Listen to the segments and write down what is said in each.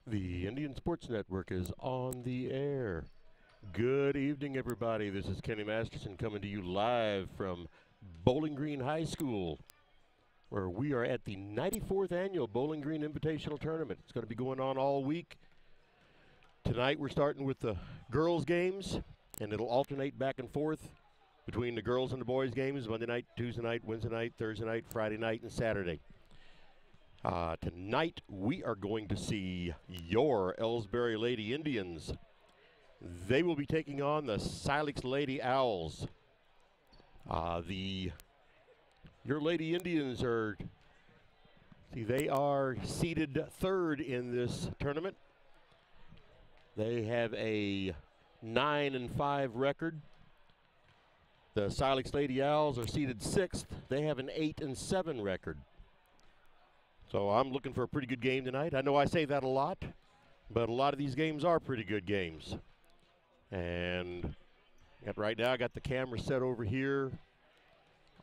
The Indian Sports Network is on the air. Good evening, everybody. This is Kenny Masterson coming to you live from Bowling Green High School, where we are at the 94th Annual Bowling Green Invitational Tournament. It's going to be going on all week. Tonight we're starting with the girls' games, and it'll alternate back and forth between the girls and the boys' games, Monday night, Tuesday night, Wednesday night, Thursday night, Friday night, and Saturday. Tonight, we are going to see your Elsberry Lady Indians. They will be taking on the Silex Lady Owls. Your Lady Indians they are seeded third in this tournament. They have a 9-5 record. The Silex Lady Owls are seeded sixth. They have an 8-7 record. So I'm looking for a pretty good game tonight. I know I say that a lot, but a lot of these games are pretty good games. And right now I got the camera set over here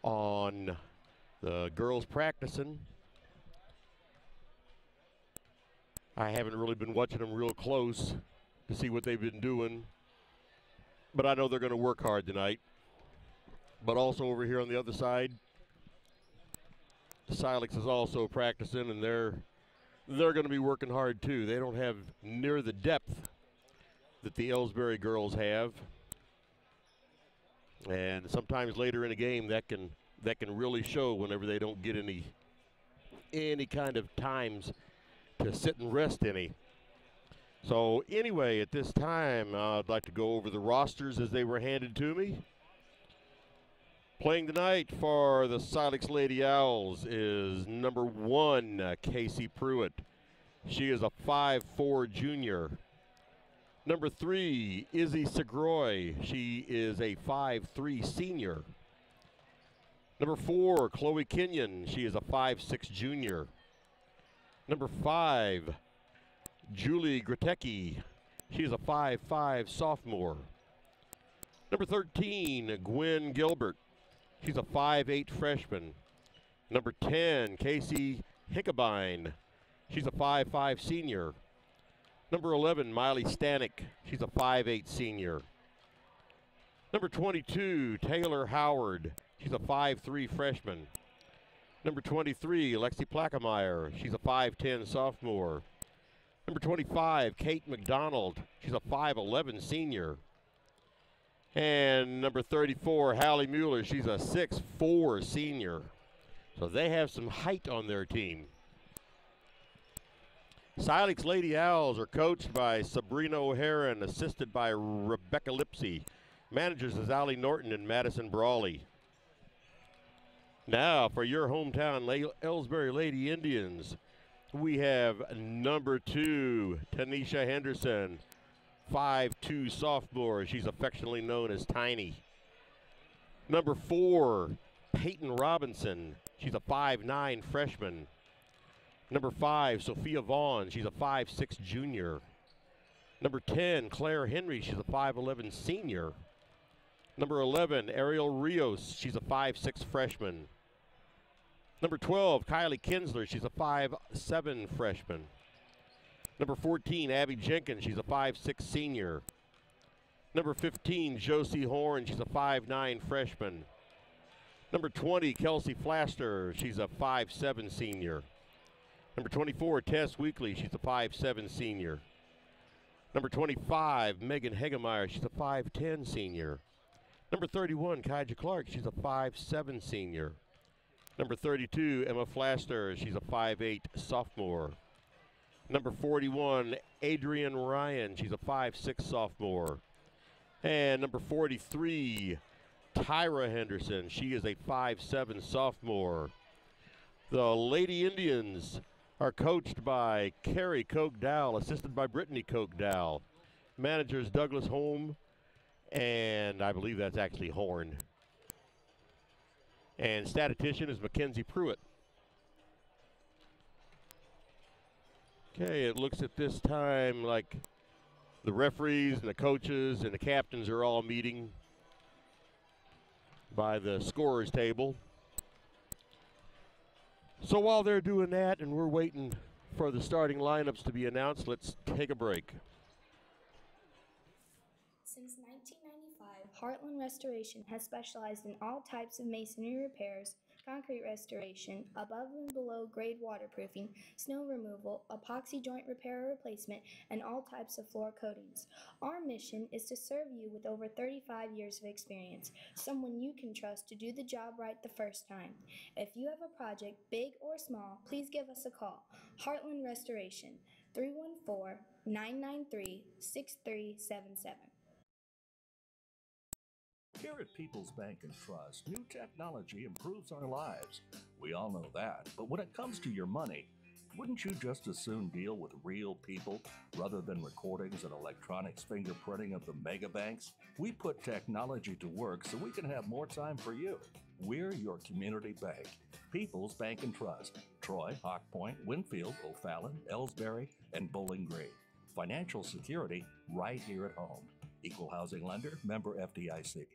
on the girls practicing. I haven't really been watching them real close to see what they've been doing, but I know they're going to work hard tonight. But also over here on the other side, Silex is also practicing, and they're going to be working hard too. They don't have near the depth that the Elsberry girls have, and sometimes later in a game that can really show whenever they don't get any kind of times to sit and rest any. So anyway, at this time, I'd like to go over the rosters as they were handed to me. Playing tonight for the Silex Lady Owls is number 1, Casey Pruitt. She is a 5'4" junior. Number 3, Izzy Segroy. She is a 5'3" senior. Number 4, Chloe Kenyon. She is a 5'6" junior. Number 5, Julie Gratecki. She is a 5'5" sophomore. Number 13, Gwen Gilbert. She's a 5'8" freshman. Number 10, Casey Hickabine. She's a 5'5" senior. Number 11, Miley Stanek. She's a 5'8" senior. Number 22, Taylor Howard. She's a 5'3" freshman. Number 23, Lexi Plackemeyer. She's a 5'10" sophomore. Number 25, Kate McDonald. She's a 5'11" senior. And number 34, Hallie Mueller. She's a 6'4" senior. So they have some height on their team. Silex Lady Owls are coached by Sabrina O'Hara and assisted by Rebecca Lipsy. Managers is Allie Norton and Madison Brawley. Now for your hometown Elsberry Lady Indians, we have number 2, Tanisha Henderson. 5'2" sophomore. She's affectionately known as Tiny. Number 4, Peyton Robinson. She's a 5'9" freshman. Number 5, Sophia Vaughn. She's a 5'6" junior. Number 10, Claire Henry. She's a 5'11" senior. Number 11, Ariel Rios. She's a 5'6" freshman. Number 12, Kylie Kinsler. She's a 5'7" freshman. Number 14, Abby Jenkins. She's a 5'6" senior. Number 15, Josie Horn. She's a 5'9" freshman. Number 20, Kelsey Flaster. She's a 5'7" senior. Number 24, Tess Weekly. She's a 5'7" senior. Number 25, Megan Hegemeyer. She's a 5'10" senior. Number 31, Kaija Clark. She's a 5'7" senior. Number 32, Emma Flaster. She's a 5'8" sophomore. Number 41, Adrian Ryan. She's a 5'6" sophomore. And number 43, Tyra Henderson. She is a 5'7" sophomore. The Lady Indians are coached by Carrie Koch-Dowell, assisted by Brittany Koch-Dowell. Managers Douglas Holm, and I believe that's actually Horn. And statistician is Mackenzie Pruitt. Okay, it looks at this time like the referees and the coaches and the captains are all meeting by the scorer's table. So while they're doing that and we're waiting For the starting lineups to be announced, let's take a break. Since 1995, Heartland Restoration has specialized in all types of masonry repairs, concrete restoration, above and below grade waterproofing, snow removal, epoxy joint repair or replacement, and all types of floor coatings. Our mission is to serve you with over 35 years of experience, someone you can trust to do the job right the first time. If you have a project, big or small, please give us a call. Heartland Restoration, 314-993-6377. Here at People's Bank and Trust, new technology improves our lives. We all know that. But when it comes to your money, wouldn't you just as soon deal with real people rather than recordings and electronics fingerprinting of the mega banks? We put technology to work so we can have more time for you. We're your community bank. People's Bank and Trust. Troy, Hawk Point, Winfield, O'Fallon, Elsberry, and Bowling Green. Financial security right here at home. Equal housing lender, member FDIC.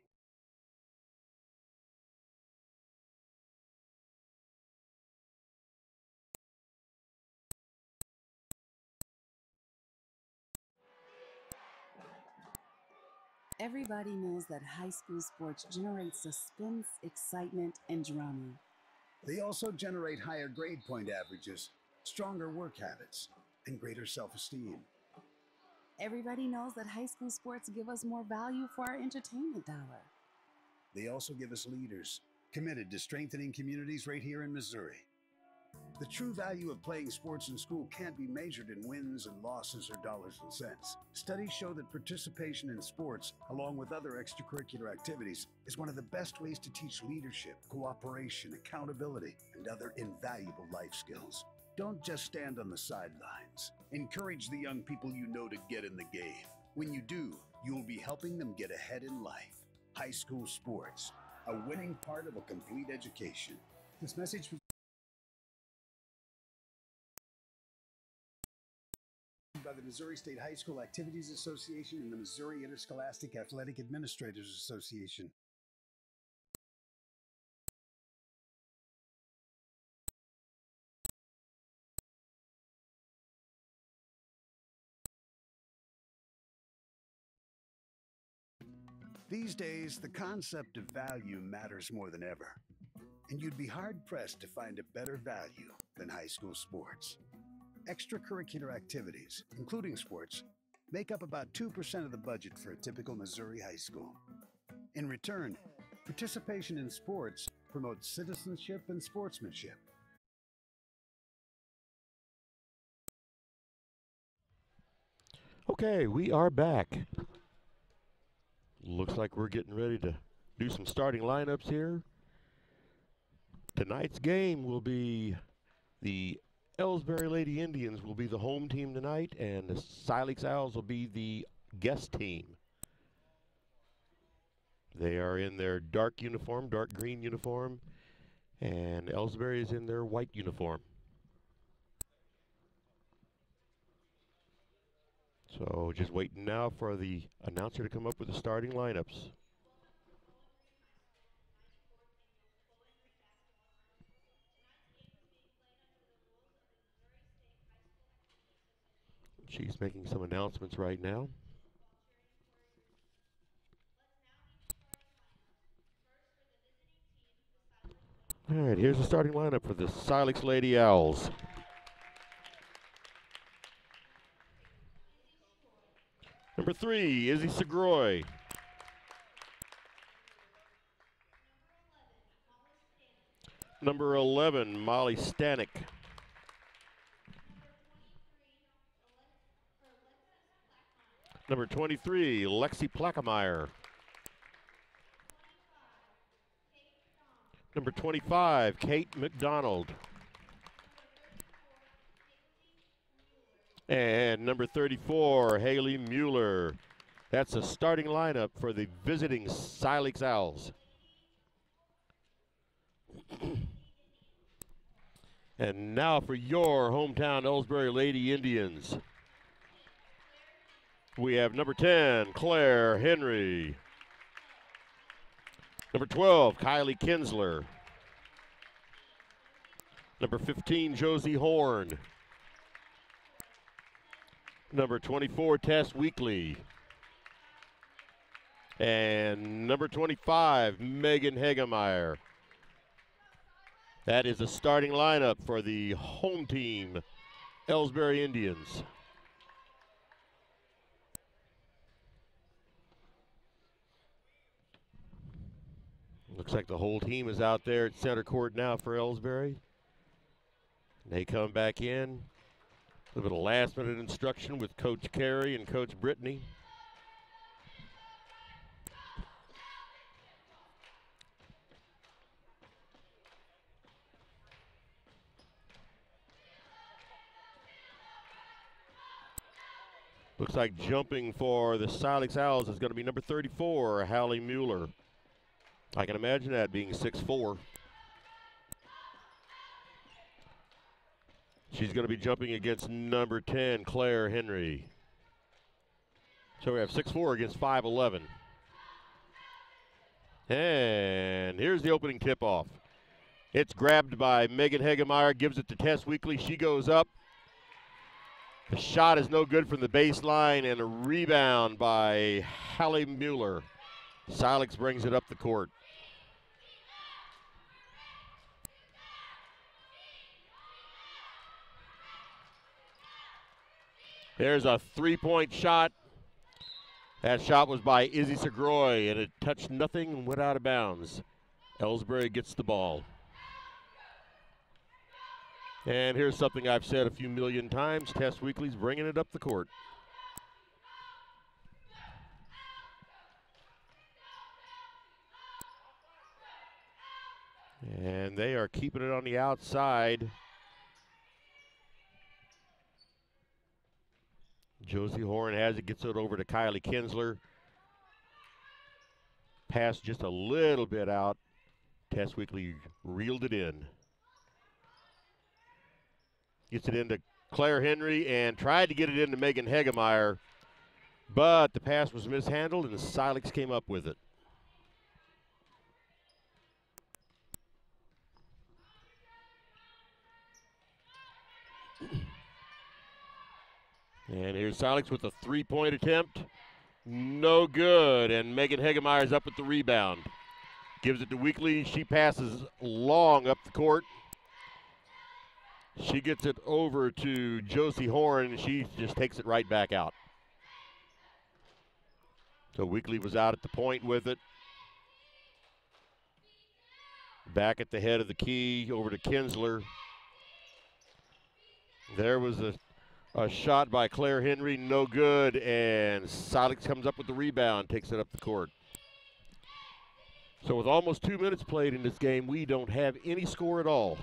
Everybody knows that high school sports generate suspense, excitement, and drama. They also generate higher grade point averages, stronger work habits, and greater self-esteem. Everybody knows that high school sports give us more value for our entertainment dollar. They also give us leaders committed to strengthening communities right here in Missouri. The true value of playing sports in school can't be measured in wins and losses or dollars and cents. Studies show that participation in sports, along with other extracurricular activities, is one of the best ways to teach leadership, cooperation, accountability, and other invaluable life skills. Don't just stand on the sidelines. Encourage the young people you know to get in the game. When you do, you'll be helping them get ahead in life. High school sports, a winning part of a complete education. This message was by the Missouri State High School Activities Association and the Missouri Interscholastic Athletic Administrators Association. These days, the concept of value matters more than ever, and you'd be hard-pressed to find a better value than high school sports. Extracurricular activities, including sports, make up about 2% of the budget for a typical Missouri high school. In return, participation in sports promotes citizenship and sportsmanship. Okay, we are back. Looks like we're getting ready to do some starting lineups here. Tonight's game will be the Elsberry Lady Indians will be the home team tonight, and the Silex Owls will be the guest team. They are in their dark uniform, dark green uniform, and Elsberry is in their white uniform. So just waiting now for the announcer to come up with the starting lineups. She's making some announcements right now. All right, here's the starting lineup for the Silex Lady Owls. Number 3, Izzy Segroy. Number 11, Molly Stanek. Number 23, Lexi Plackemeyer. Number 25, Kate McDonald. And number 34, Haley Mueller. That's a starting lineup for the visiting Silex Owls. And now for your hometown Elsberry Lady Indians. We have number 10, Claire Henry. Number 12, Kylie Kinsler. Number 15, Josie Horn. Number 24, Tess Weekly. And number 25, Megan Hagemeyer. That is the starting lineup for the home team, Elsberry Indians. Looks like the whole team is out there at center court now for Elsberry. They come back in. A little bit of last-minute instruction with Coach Carey and Coach Brittany. Looks like jumping for the Silex Owls is going to be number 34, Hallie Mueller. I can imagine that being 6'4". She's going to be jumping against number 10, Claire Henry. So we have 6'4" against 5'11". And here's the opening tip-off. It's grabbed by Megan Hagemeyer, gives it to Tess Weekly. She goes up. The shot is no good from the baseline, and a rebound by Hallie Mueller. Silex brings it up the court. There's a three-point shot. That shot was by Izzy Segroy, and it touched nothing and went out of bounds. Elsberry gets the ball. And here's something I've said a few million times. Tess Weekly's bringing it up the court. And they are keeping it on the outside. Josie Horn has it, gets it over to Kylie Kinsler. Pass just a little bit out. Tess Weekly reeled it in. Gets it into Claire Henry and tried to get it into Megan Hagemeyer, but the pass was mishandled and Silex came up with it. And here's Silex with a three-point attempt. No good, and Megan Hagemeyer's up with the rebound. Gives it to Weekly. She passes long up the court. She gets it over to Josie Horn, and she just takes it right back out. So Weekly was out at the point with it. Back at the head of the key, over to Kinsler. There was a shot by Claire Henry, no good, and Silex comes up with the rebound, takes it up the court. So with almost 2 minutes played in this game, we don't have any score at all.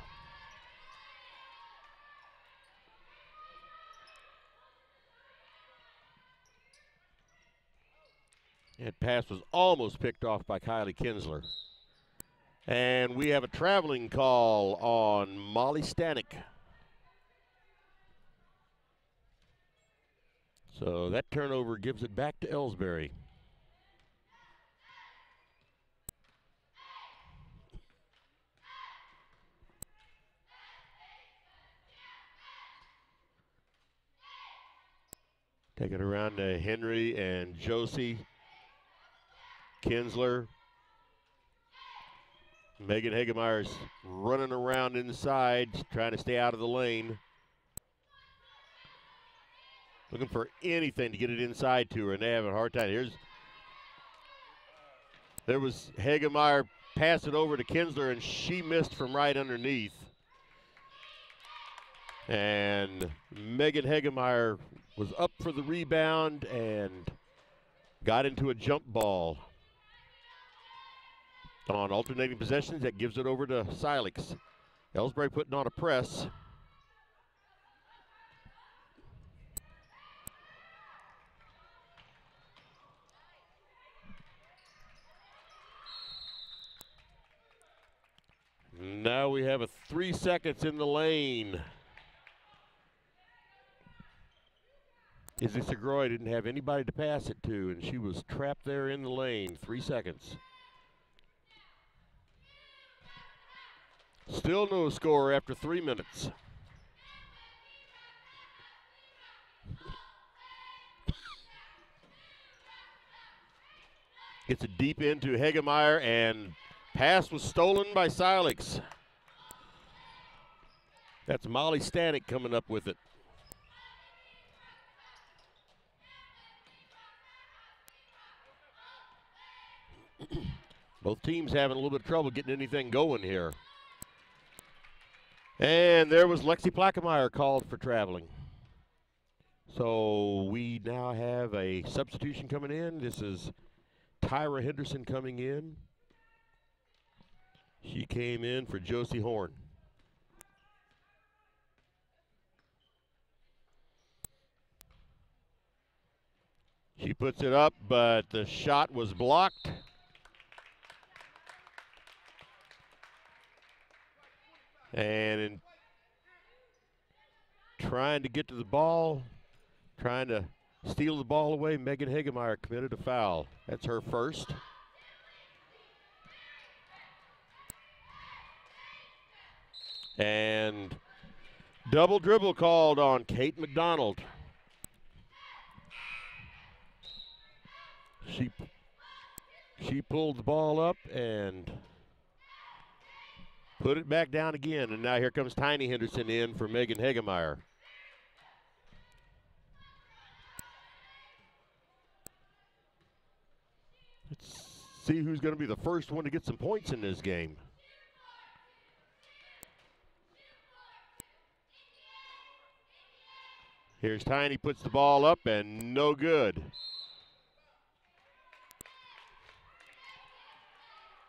That pass was almost picked off by Kylie Kinsler. And we have a traveling call on Molly Stanek. So that turnover gives it back to Elsberry. Take it around to Henry and Josie. Kinsler. Megan Hagemeyer's running around inside, trying to stay out of the lane. Looking for anything to get it inside to her, and they have a hard time. There was Hagemeyer pass it over to Kinsler, and she missed from right underneath. And Megan Hagemeyer was up for the rebound and got into a jump ball. On alternating possessions, that gives it over to Silex. Elsberry putting on a press. Now we have 3 seconds in the lane. Izzy Segroy didn't have anybody to pass it to, and she was trapped there in the lane. 3 seconds. Still no score after 3 minutes. Gets it deep into Hegemeyer, and pass was stolen by Silex. That's Molly Stanek coming up with it. Both teams having a little bit of trouble getting anything going here. And there was Lexi Plackemeyer called for traveling. So we now have a substitution coming in. This is Tyra Henderson coming in. She came in for Josie Horn. She puts it up, but the shot was blocked. And in trying to get to the ball, trying to steal the ball away, Megan Hegemeyer committed a foul. That's her first. And double dribble called on Kate McDonald. She pulled the ball up and put it back down again. And now here comes Tiny Henderson in for Megan Hegemeyer. Let's see who's going to be the first one to get some points in this game. Here's Tiny, puts the ball up, and no good.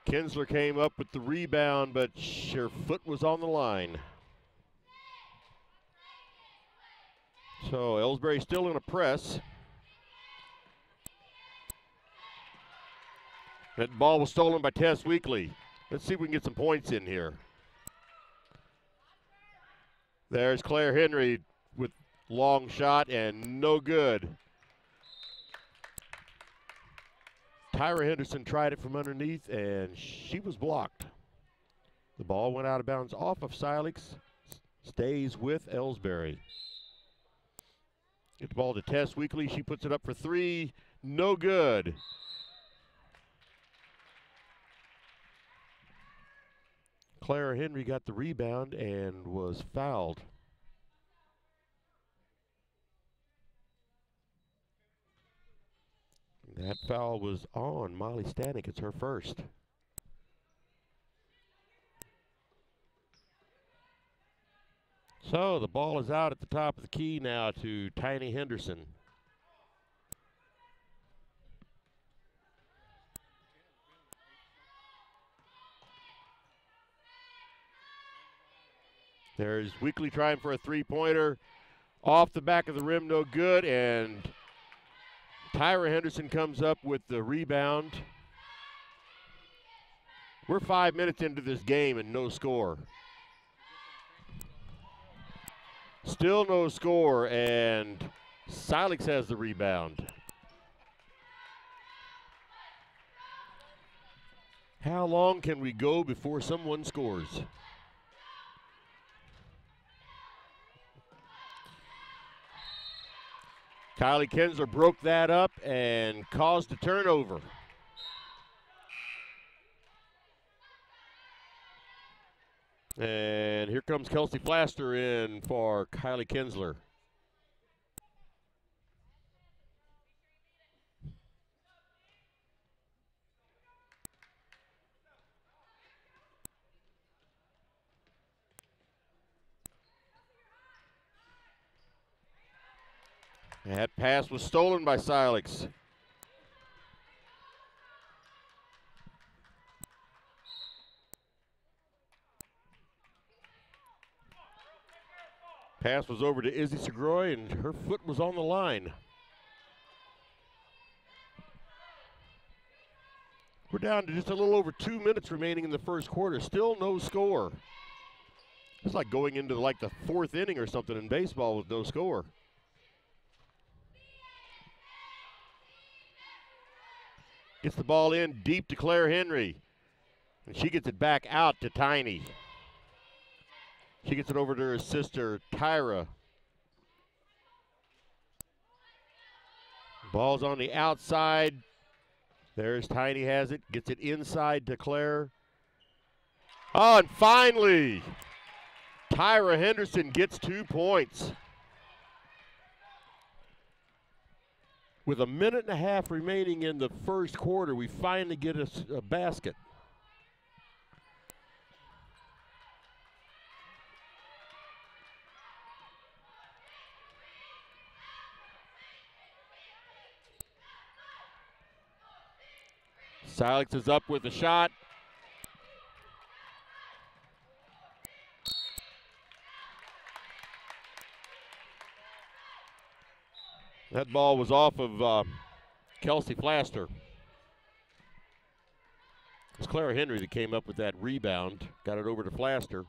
Kinsler came up with the rebound, but her foot was on the line. So Elsberry still in a press. That ball was stolen by Tess Weekly. Let's see if we can get some points in here. There's Claire Henry with long shot and no good. Tyra Henderson tried it from underneath and she was blocked. The ball went out of bounds off of Silex, stays with Elsberry. Get the ball to Tess Weekly. She puts it up for three. No good. Clara Henry got the rebound and was fouled. That foul was on Molly Stanek. It's her first. So the ball is out at the top of the key now to Tiny Henderson. There's Weekly trying for a three-pointer. Off the back of the rim, no good, and Tyra Henderson comes up with the rebound. We're 5 minutes into this game and no score. Still no score, and Silex has the rebound. How long can we go before someone scores? Kylie Kinsler broke that up and caused a turnover. And here comes Kelsey Flaster in for Kylie Kinsler. That pass was stolen by Silex. Pass was over to Izzy Segroy, and her foot was on the line. We're down to just a little over 2 minutes remaining in the first quarter. Still no score. It's like going into like the fourth inning or something in baseball with no score. Gets the ball in deep to Claire Henry. And she gets it back out to Tiny. She gets it over to her sister, Tyra. Ball's on the outside. There's Tiny has it, gets it inside to Claire. Oh, and finally, Tyra Henderson gets 2 points. With a minute and a half remaining in the first quarter, we finally get a basket. Silex is up with a shot. That ball was off of Kelsey Flaster. It's Clara Henry that came up with that rebound, got it over to Flaster.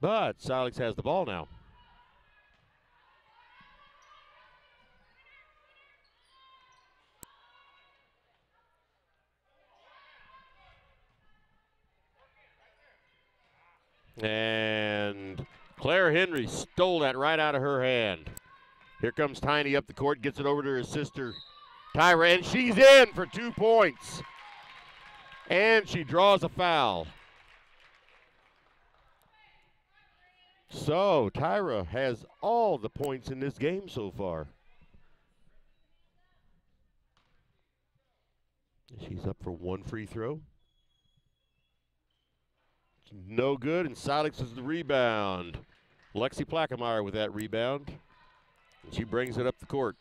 But Silex has the ball now. And Claire Henry stole that right out of her hand. Here comes Tiny up the court, gets it over to her sister, Tyra, and she's in for 2 points. And she draws a foul. So Tyra has all the points in this game so far. She's up for 1 free throw. No good, and Silex is the rebound. Lexi Plaquemire with that rebound. And she brings it up the court.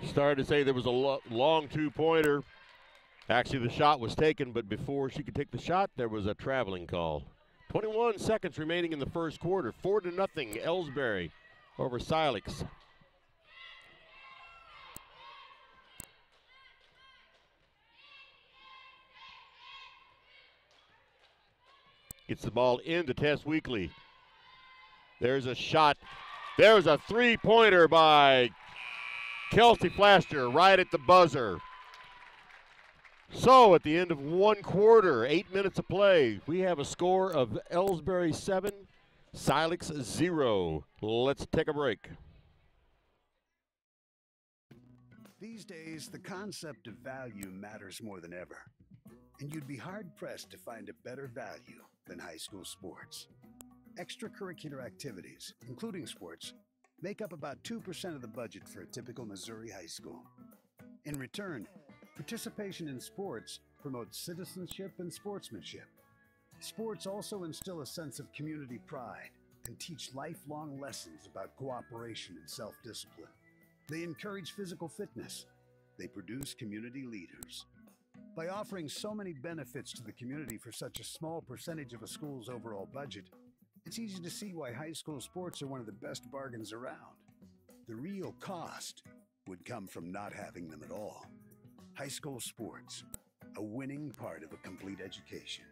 Started to say there was a long 2-pointer. Actually, the shot was taken, but before she could take the shot, there was a traveling call. 21 seconds remaining in the first quarter. 4-0, Elsberry over Silex. Gets the ball into Tess Weekly. There's a shot. There's a 3-pointer by Kelsey Flaster right at the buzzer. So at the end of 1 quarter, 8 minutes of play, we have a score of Elsberry 7, Silex 0. Let's take a break. These days, the concept of value matters more than ever. And you'd be hard-pressed to find a better value than high school sports. Extracurricular activities, including sports, make up about 2% of the budget for a typical Missouri high school. In return, participation in sports promotes citizenship and sportsmanship. Sports also instill a sense of community pride and teach lifelong lessons about cooperation and self-discipline. They encourage physical fitness. They produce community leaders. By offering so many benefits to the community for such a small percentage of a school's overall budget, it's easy to see why high school sports are one of the best bargains around. The real cost would come from not having them at all. High school sports, a winning part of a complete education.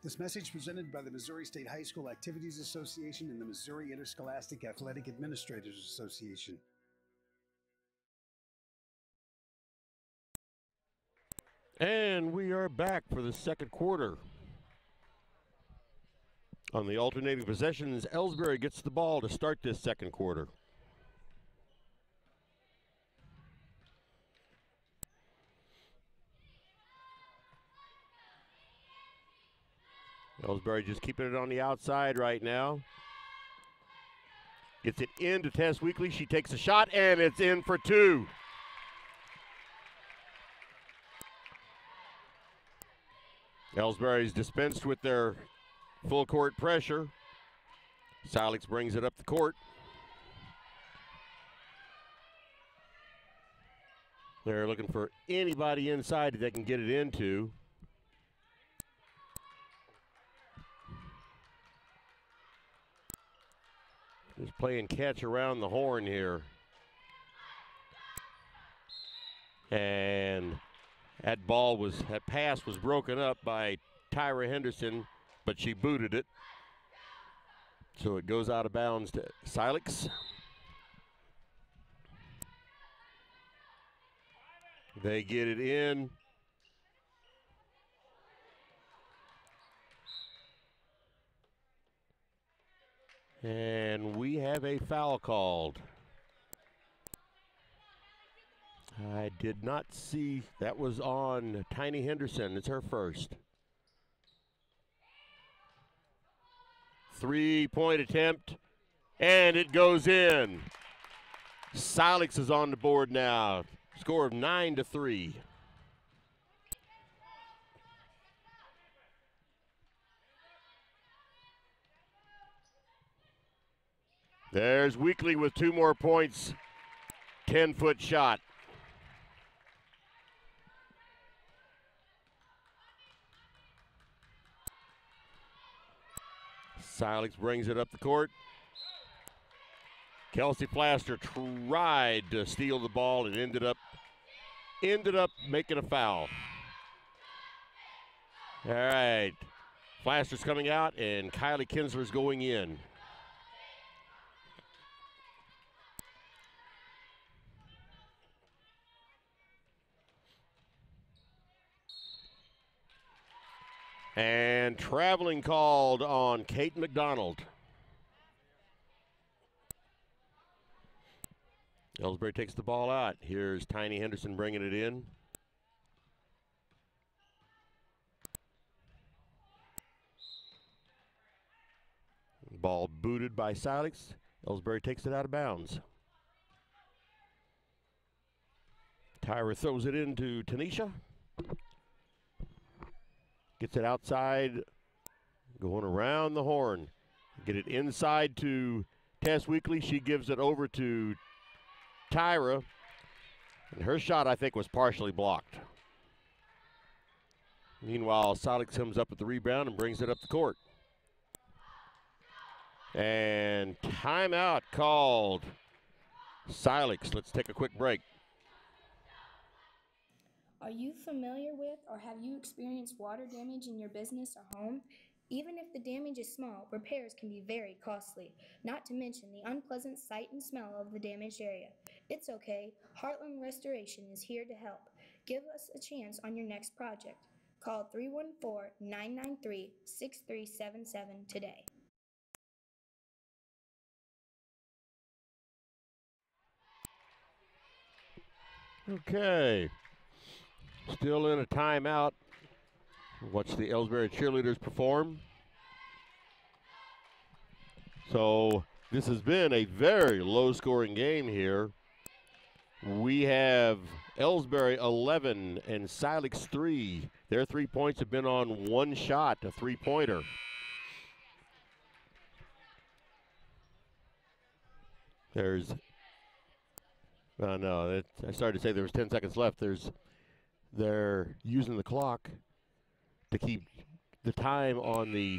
This message presented by the Missouri State High School Activities Association and the Missouri Interscholastic Athletic Administrators Association. And we are back for the second quarter. On the alternating possessions, Elsberry gets the ball to start this second quarter. Elsberry just keeping it on the outside right now. Gets it into Tess Weekly. She takes a shot, and it's in for 2. Elsberry's dispensed with their full court pressure. Silex brings it up the court. They're looking for anybody inside that they can get it into. Just playing catch around the horn here. And that pass was broken up by Tyra Henderson, but she booted it. So it goes out of bounds to Silex. They get it in. And we have a foul called. I did not see, that was on Tiny Henderson. It's her first. 3-point attempt, and it goes in. Silex is on the board now. Score of 9-3. There's Weekly with 2 more points. 10-foot shot. Silex brings it up the court. Kelsey Plaster tried to steal the ball and ended up making a foul. All right. Plaster's coming out and Kylie Kinsler's going in. And traveling called on Kate McDonald. Elsberry takes the ball out. Here's Tiny Henderson bringing it in. Ball booted by Silex. Elsberry takes it out of bounds. Tyra throws it into Tanisha. Gets it outside, going around the horn. Get it inside to Tess Weekly. She gives it over to Tyra. And her shot, I think, was partially blocked. Meanwhile, Silex comes up with the rebound and brings it up the court. And timeout called. Silex, let's take a quick break. Are you familiar with or have you experienced water damage in your business or home? Even if the damage is small, repairs can be very costly, not to mention the unpleasant sight and smell of the damaged area. It's okay. Heartland Restoration is here to help. Give us a chance on your next project. Call 314-993-6377 today. Okay. Still in a timeout. Watch the Elsberry cheerleaders perform. So this has been a very low-scoring game here. We have Elsberry 11 and Silex 3. Their 3 points have been on one shot, a three-pointer. There's, no, I started to say there was 10 seconds left. They're using the clock to keep the time on the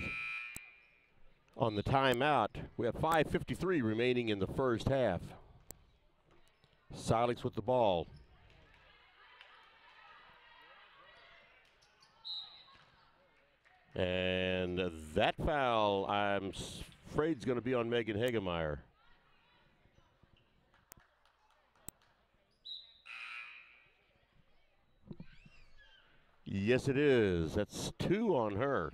timeout. We have 5:53 remaining in the first half. Silex with the ball. And that foul, I'm afraid, is going to be on Megan Hagemeyer. Yes, it is. That's 2 on her.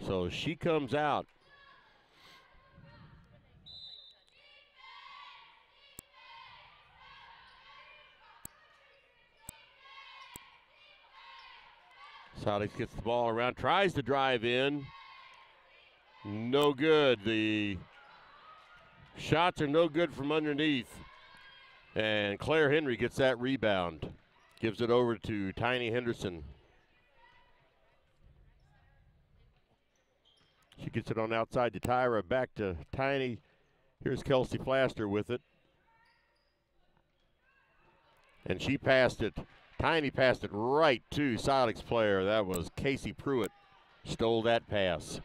So she comes out. Silex gets the ball around, tries to drive in. No good. The shots are no good from underneath. And Claire Henry gets that rebound. Gives it over to Tiny Henderson. She gets it on outside to Tyra, back to Tiny. Here's Kelsey Plaster with it. And she passed it. Tiny passed it right to Silex player. That was Casey Pruitt. Stole that pass.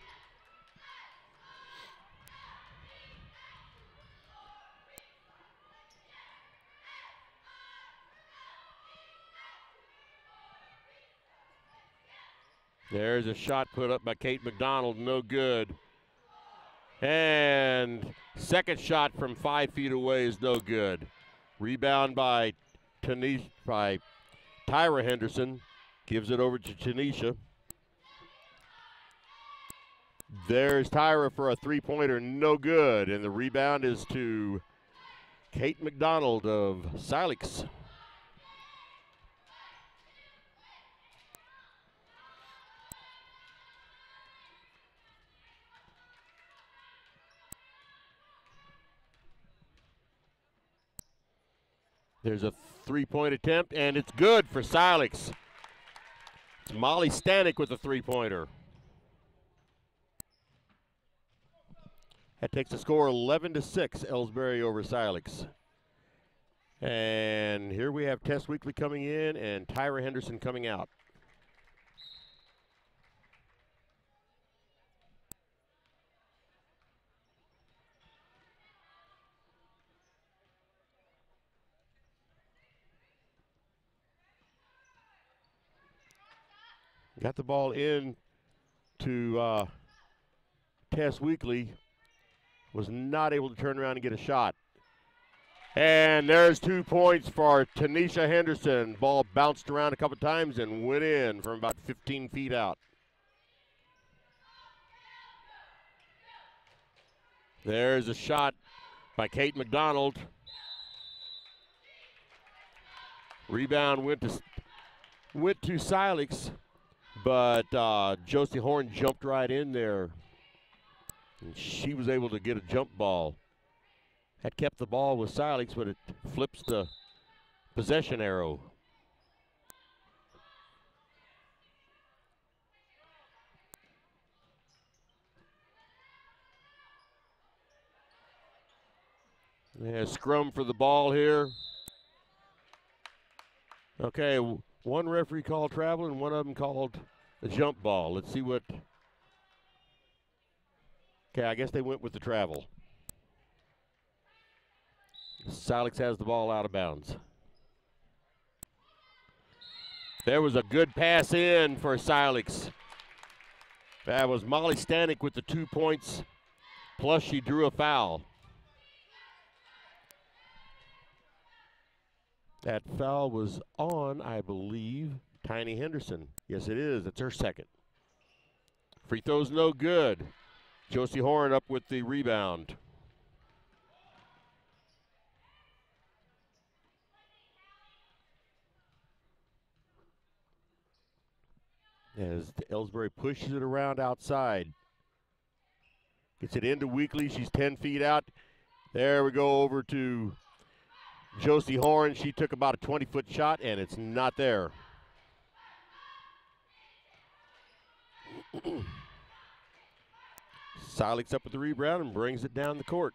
There's a shot put up by Kate McDonald, no good. And second shot from 5 feet away is no good. Rebound by Tyra Henderson. Gives it over to Tanisha. There's Tyra for a three-pointer, no good. And the rebound is to Kate McDonald of Silex. There's a three-point attempt, and it's good for Silex. It's Molly Stanek with a three-pointer. That takes the score 11-6, Elsberry over Silex. And here we have Tess Weekly coming in and Tyra Henderson coming out. Got the ball in to Tess Weekly. Was not able to turn around and get a shot. And there's 2 points for Tanisha Henderson. Ball bounced around a couple times and went in from about 15 feet out. There's a shot by Kate McDonald. Rebound went to Silex, but Josie Horn jumped right in there, and she was able to get a jump ball. Had kept the ball with Silex, but it flips the possession arrow. Yeah, scrum for the ball here. Okay, one referee called travel and one of them called a jump ball. Let's see what. Okay, I guess they went with the travel. Silex has the ball out of bounds. There was a good pass in for Silex. That was Molly Stanek with the 2 points, plus she drew a foul. That foul was on, I believe, Tiny Henderson. Yes, it is. It's her second. Free throw's no good. Josie Horn up with the rebound. As Elsberry pushes it around outside. Gets it into Weekly. She's 10 feet out. There we go over to Josie Horn. She took about a 20-foot shot, and it's not there. Silex up with the rebound and brings it down the court.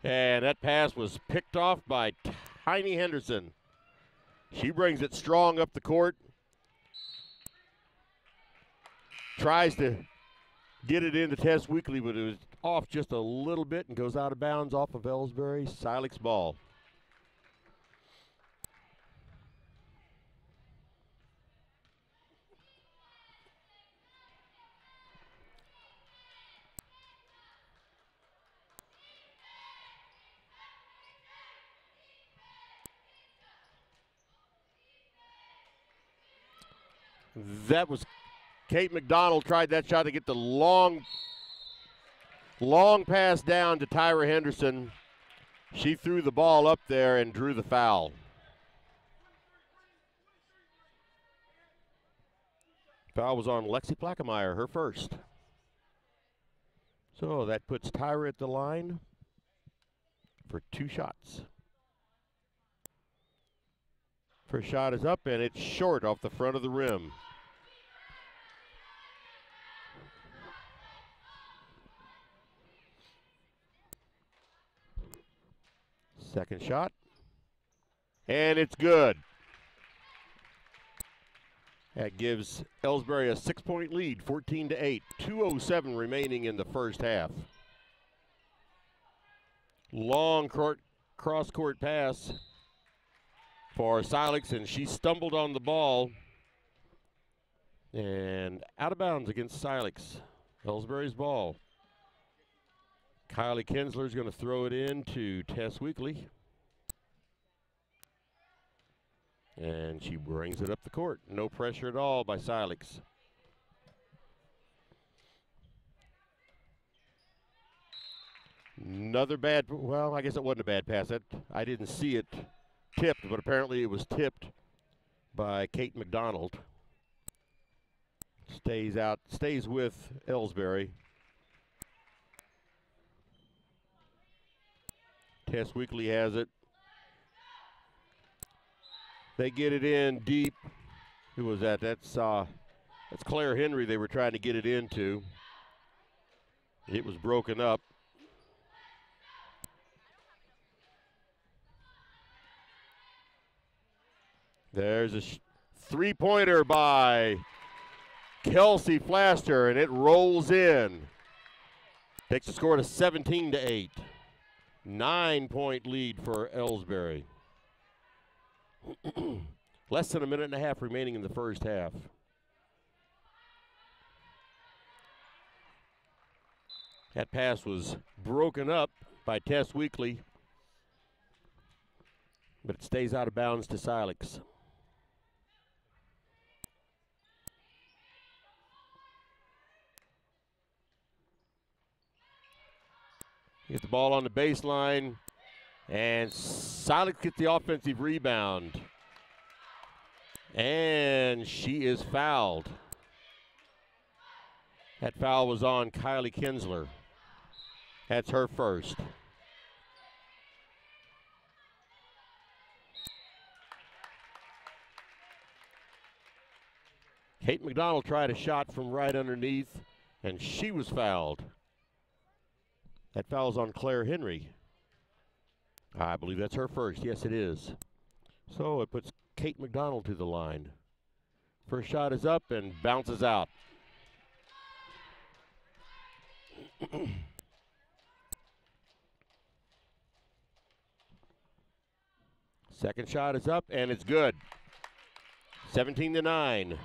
And that pass was picked off by Tiny Henderson. She brings it strong up the court. Tries to get it into Tess Weekly, but it was off just a little bit and goes out of bounds off of Elsberry. Silex ball. That was Kate McDonald tried that shot to get the long pass down to Tyra Henderson. She threw the ball up there and drew the foul. Foul was on Lexi Plakemeyer, her first. So that puts Tyra at the line for 2 shots. First shot is up, and it's short off the front of the rim. Second shot, and it's good. That gives Elsberry a 6-point lead, 14-8. 2:07 remaining in the first half. Long cross-court pass for Silex, and she stumbled on the ball and out of bounds against Silex. Elsberry's ball. Kylie Kinsler's going to throw it in to Tess Weekly. And she brings it up the court. No pressure at all by Silex. Another bad, well, I guess it wasn't a bad pass. I didn't see it tipped, but apparently it was tipped by Kate McDonald. Stays with Elsberry. Tess Weekly has it. They get it in deep. Who was that? That's Claire Henry they were trying to get it into. It was broken up. There's a three-pointer by Kelsey Flaster, and it rolls in. Takes the score to 17-8. 9-point lead for Elsberry. Less than a minute and a half remaining in the first half. That pass was broken up by Tess Weekly, but it stays out of bounds to Silex. Get the ball on the baseline, and Silex gets the offensive rebound. And she is fouled. That foul was on Kylie Kinsler. That's her first. Kate McDonald tried a shot from right underneath, and she was fouled. That foul's on Claire Henry. I believe that's her first. Yes, it is. So it puts Kate McDonald to the line. First shot is up and bounces out. Second shot is up and it's good. 17-9.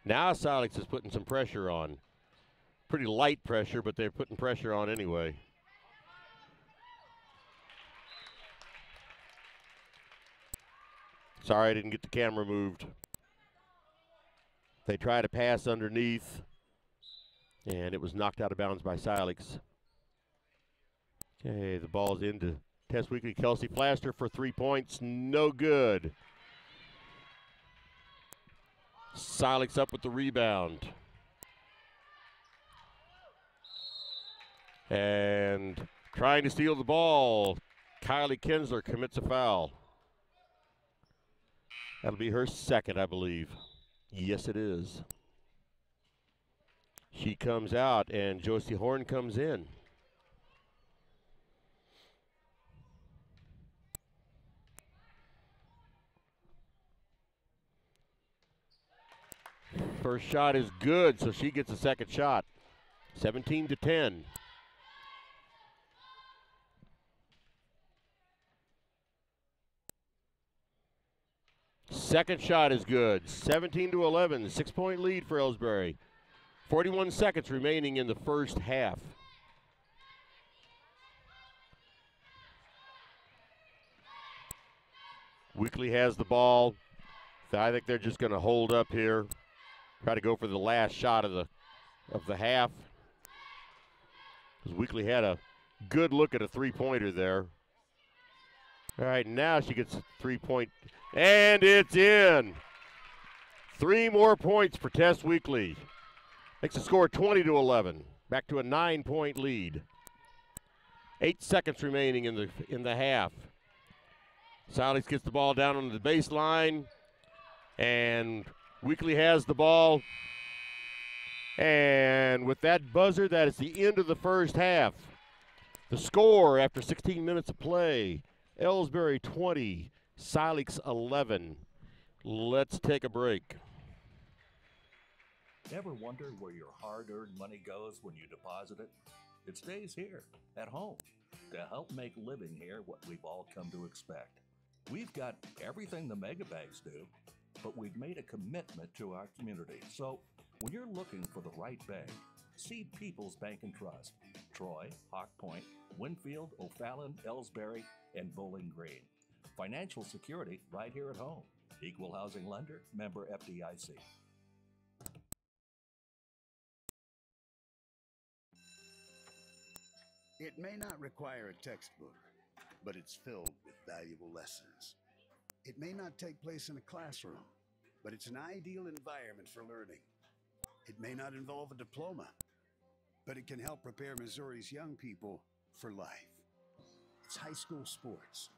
Now Silex is putting some pressure on. Pretty light pressure, but they're putting pressure on anyway. Sorry, I didn't get the camera moved. They tried to pass underneath, and it was knocked out of bounds by Silex. Okay, the ball's into Tess Weekly. Kelsey Flaster for 3 points. No good. Silex up with the rebound. And trying to steal the ball, Kylie Kinsler commits a foul. That'll be her second, I believe. Yes, it is. She comes out, and Josie Horn comes in. First shot is good, so she gets a second shot. 17-10. Second shot is good. 17-11. 6-point lead for Elsberry. 41 seconds remaining in the first half. Weekly has the ball. I think they're just going to hold up here. Try to go for the last shot of the half. Because Weekly had a good look at a three-pointer there. All right, now she gets a three-point, and it's in. 3 more points for Tess Weekly. Makes the score 20-11. Back to a 9-point lead. 8 seconds remaining in the half. Silex gets the ball down on the baseline, and Weekly has the ball. And with that buzzer, that is the end of the first half. The score after 16 minutes of play, Elsberry 20, Silex 11. Let's take a break. Ever wonder where your hard-earned money goes when you deposit it? It stays here, at home, to help make living here what we've all come to expect. We've got everything the mega banks do, but we've made a commitment to our community. So when you're looking for the right bank, see People's Bank and Trust. Troy, Hawk Point, Winfield, O'Fallon, Elsberry, and Bowling Green. Financial security right here at home. Equal housing lender, member FDIC. It may not require a textbook, but it's filled with valuable lessons. It may not take place in a classroom, but it's an ideal environment for learning. It may not involve a diploma, but it can help prepare Missouri's young people for life. It's high school sports.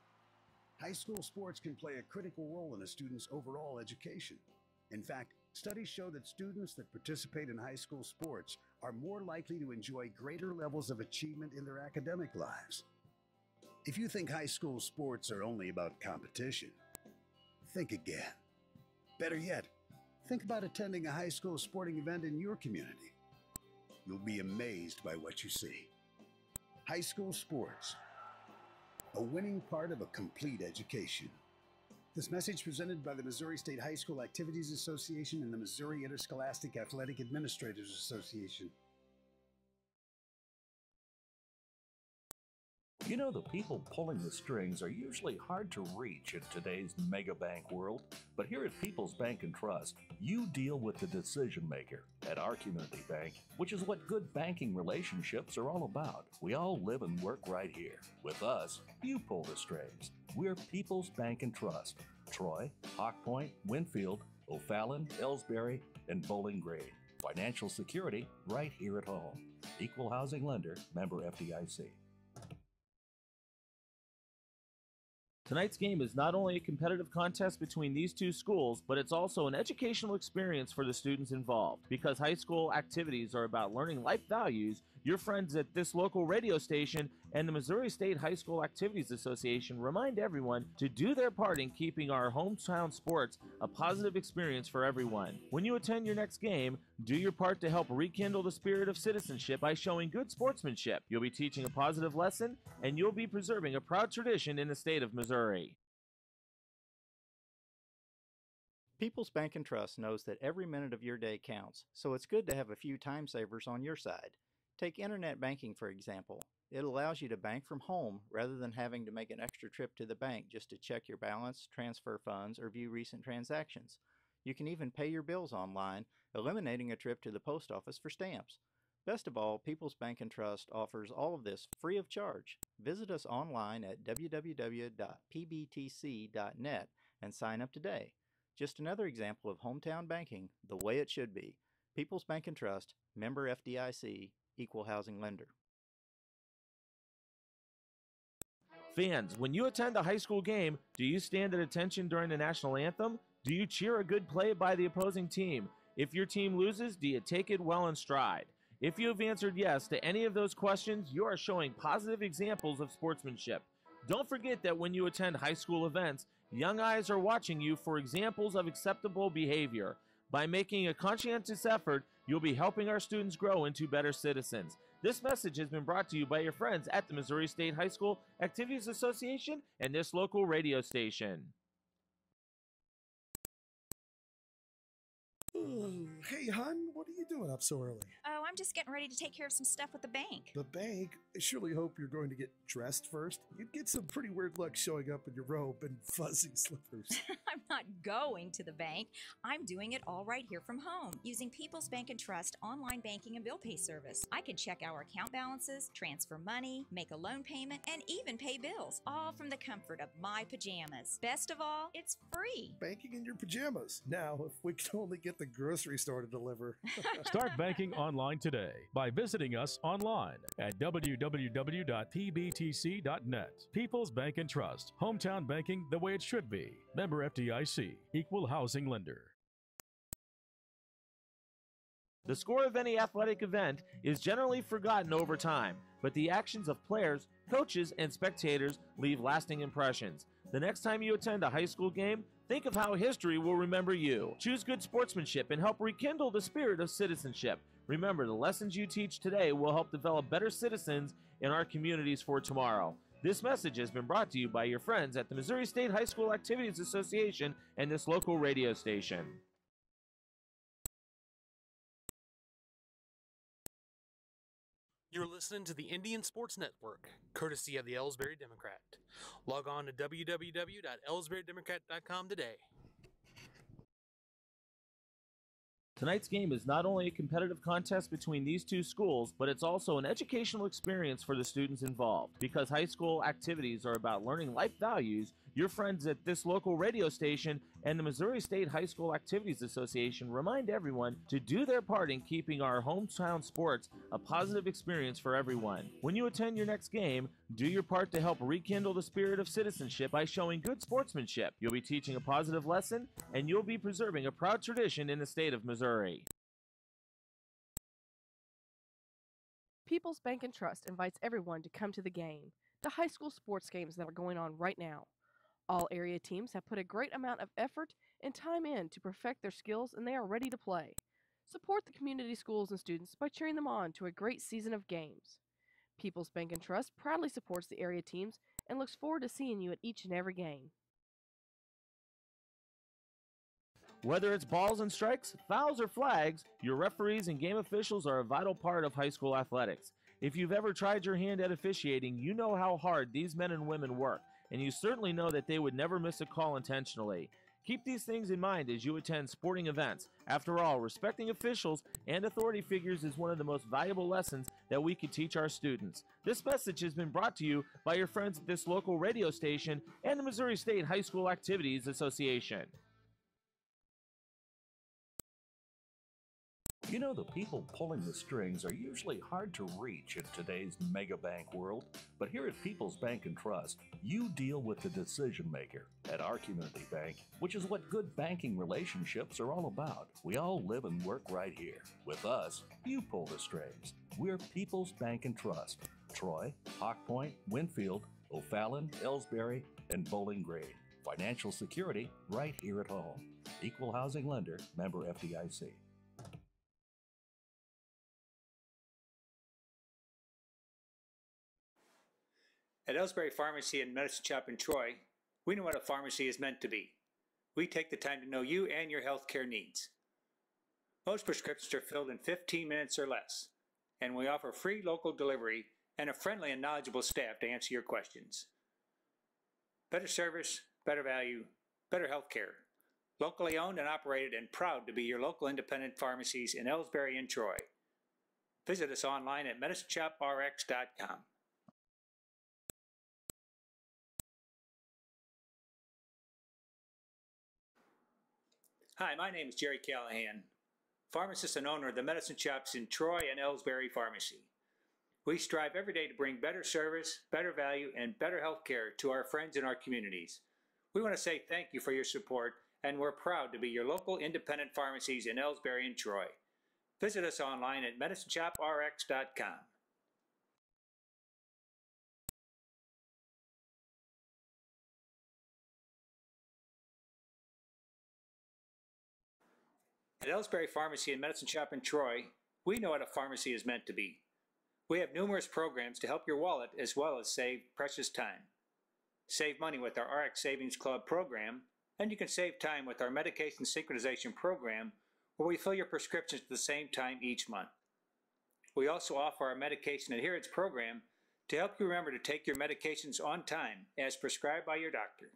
High school sports can play a critical role in a student's overall education. In fact, studies show that students that participate in high school sports are more likely to enjoy greater levels of achievement in their academic lives. If you think high school sports are only about competition, think again. Better yet, think about attending a high school sporting event in your community. You'll be amazed by what you see. High school sports, a winning part of a complete education. This message presented by the Missouri State High School Activities Association and the Missouri Interscholastic Athletic Administrators Association. You know, the people pulling the strings are usually hard to reach in today's mega bank world, but here at People's Bank and Trust, you deal with the decision maker at our community bank, which is what good banking relationships are all about. We all live and work right here. With us, you pull the strings. We're People's Bank and Trust. Troy, Hawk Point, Winfield, O'Fallon, Elsberry, and Bowling Green. Financial security right here at home. Equal housing lender, member FDIC. Tonight's game is not only a competitive contest between these two schools, but it's also an educational experience for the students involved. Because high school activities are about learning life values, your friends at this local radio station and the Missouri State High School Activities Association remind everyone to do their part in keeping our hometown sports a positive experience for everyone. When you attend your next game, do your part to help rekindle the spirit of citizenship by showing good sportsmanship. You'll be teaching a positive lesson, and you'll be preserving a proud tradition in the state of Missouri. People's Bank and Trust knows that every minute of your day counts, so it's good to have a few time savers on your side. Take internet banking, for example. It allows you to bank from home rather than having to make an extra trip to the bank just to check your balance, transfer funds, or view recent transactions. You can even pay your bills online, eliminating a trip to the post office for stamps. Best of all, People's Bank and Trust offers all of this free of charge. Visit us online at www.pbtc.net and sign up today. Just another example of hometown banking the way it should be. People's Bank and Trust, member FDIC, equal housing lender. Fans, when you attend a high school game, do you stand at attention during the national anthem? Do you cheer a good play by the opposing team? If your team loses, do you take it well in stride? If you have answered yes to any of those questions, you are showing positive examples of sportsmanship. Don't forget that when you attend high school events, young eyes are watching you for examples of acceptable behavior. By making a conscientious effort, you'll be helping our students grow into better citizens. This message has been brought to you by your friends at the Missouri State High School Activities Association and this local radio station. Hey, hon, what are you doing up so early? Oh, I'm just getting ready to take care of some stuff with the bank. The bank? I surely hope you're going to get dressed first. You'd get some pretty weird luck showing up in your robe and fuzzy slippers. I'm not going to the bank. I'm doing it all right here from home using People's Bank and Trust online banking and bill pay service. I can check our account balances, transfer money, make a loan payment, and even pay bills, all from the comfort of my pajamas. Best of all, it's free. Banking in your pajamas. Now, if we could only get the grocery store to deliver. Start banking online today by visiting us online at www.pbtc.net. People's Bank and Trust. Hometown banking the way it should be. Member FDIC. Equal housing lender. The score of any athletic event is generally forgotten over time, but the actions of players, coaches, and spectators leave lasting impressions. The next time you attend a high school game, think of how history will remember you. Choose good sportsmanship and help rekindle the spirit of citizenship. Remember, the lessons you teach today will help develop better citizens in our communities for tomorrow. This message has been brought to you by your friends at the Missouri State High School Activities Association and this local radio station. You're listening to the Indian Sports Network, courtesy of the Elsberry Democrat. Log on to www.elsberrydemocrat.com today. Tonight's game is not only a competitive contest between these two schools, but it's also an educational experience for the students involved. Because high school activities are about learning life values, your friends at this local radio station and the Missouri State High School Activities Association remind everyone to do their part in keeping our hometown sports a positive experience for everyone. When you attend your next game, do your part to help rekindle the spirit of citizenship by showing good sportsmanship. You'll be teaching a positive lesson, and you'll be preserving a proud tradition in the state of Missouri. People's Bank and Trust invites everyone to come to the game, the high school sports games that are going on right now. All area teams have put a great amount of effort and time in to perfect their skills, and they are ready to play. Support the community schools and students by cheering them on to a great season of games. People's Bank and Trust proudly supports the area teams and looks forward to seeing you at each and every game. Whether it's balls and strikes, fouls, or flags, your referees and game officials are a vital part of high school athletics. If you've ever tried your hand at officiating, you know how hard these men and women work, and you certainly know that they would never miss a call intentionally. Keep these things in mind as you attend sporting events. After all, respecting officials and authority figures is one of the most valuable lessons that we could teach our students. This message has been brought to you by your friends at this local radio station and the Missouri State High School Activities Association. You know, the people pulling the strings are usually hard to reach in today's mega bank world, but here at People's Bank and Trust, you deal with the decision maker. At our community bank, which is what good banking relationships are all about, we all live and work right here. With us, you pull the strings. We're People's Bank and Trust. Troy, Hawk Point, Winfield, O'Fallon, Elsberry, and Bowling Green. Financial security right here at home. Equal housing lender, member FDIC. At Elsberry Pharmacy and Medicine Shop in Troy, we know what a pharmacy is meant to be. We take the time to know you and your healthcare needs. Most prescriptions are filled in 15 minutes or less, and we offer free local delivery and a friendly and knowledgeable staff to answer your questions. Better service, better value, better healthcare. Locally owned and operated and proud to be your local independent pharmacies in Elsberry and Troy. Visit us online at medicineshoprx.com. Hi, my name is Jerry Callahan, pharmacist and owner of the medicine shops in Troy and Elsberry Pharmacy. We strive every day to bring better service, better value, and better health care to our friends in our communities. We want to say thank you for your support, and we're proud to be your local independent pharmacies in Elsberry and Troy. Visit us online at medicineshoprx.com. At Elsberry Pharmacy and Medicine Shop in Troy, we know what a pharmacy is meant to be. We have numerous programs to help your wallet as well as save precious time. Save money with our RX Savings Club program, and you can save time with our medication synchronization program, where we fill your prescriptions at the same time each month. We also offer our medication adherence program to help you remember to take your medications on time as prescribed by your doctor.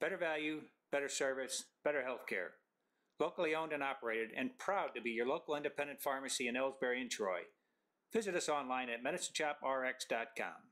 Better value, better service, better health care. Locally owned and operated, and proud to be your local independent pharmacy in Elsberry and Troy. Visit us online at medicineshoprx.com.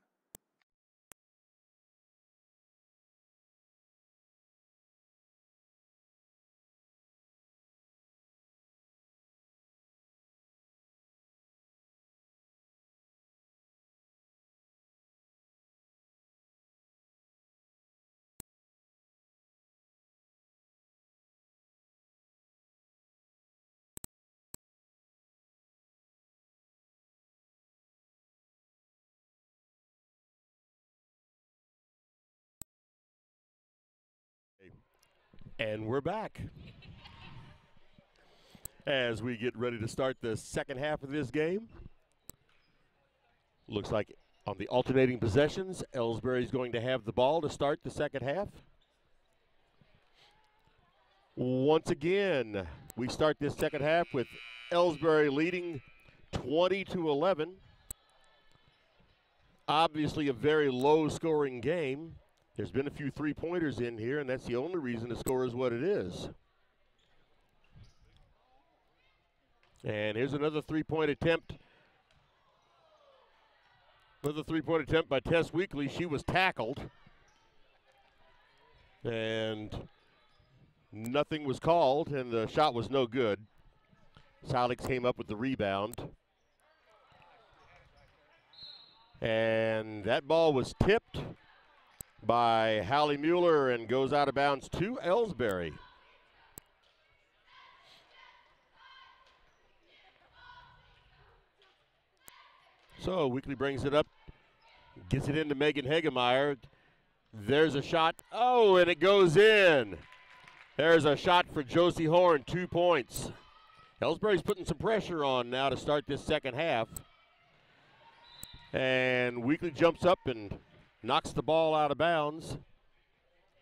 And we're back. As we get ready to start the second half of this game. Looks like on the alternating possessions, Elsberry's going to have the ball to start the second half. Once again, we start this second half with Elsberry leading 20-11. obviously a very low-scoring game. There's been a few three-pointers in here, and that's the only reason the score is what it is. And here's another three-point attempt. Another three-point attempt by Tess Weekly. She was tackled. And nothing was called, and the shot was no good. Silex came up with the rebound. And that ball was tipped by Hallie Mueller and goes out of bounds to Elsberry. So Weekly brings it up, gets it into Megan Hegemeyer. There's a shot. Oh, and it goes in. There's a shot for Josie Horn, 2 points. Elsberry's putting some pressure on now to start this second half. And Weekly jumps up and knocks the ball out of bounds,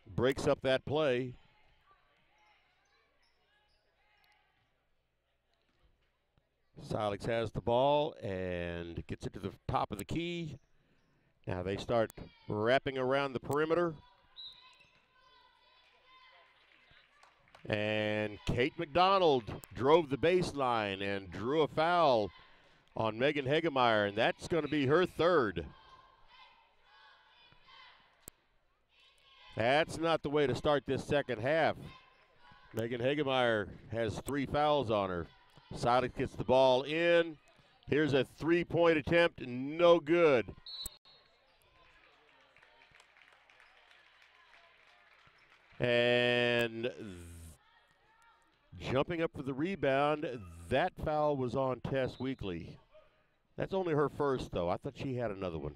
breaks up that play. Silex has the ball and gets it to the top of the key. Now they start wrapping around the perimeter. And Kate McDonald drove the baseline and drew a foul on Megan Hegemeyer, and that's going to be her third. That's not the way to start this second half. Megan Hegemeyer has 3 fouls on her. Silex gets the ball in. Here's a three-point attempt, no good. And jumping up for the rebound, that foul was on Tess Weekly. That's only her first, though. I thought she had another one.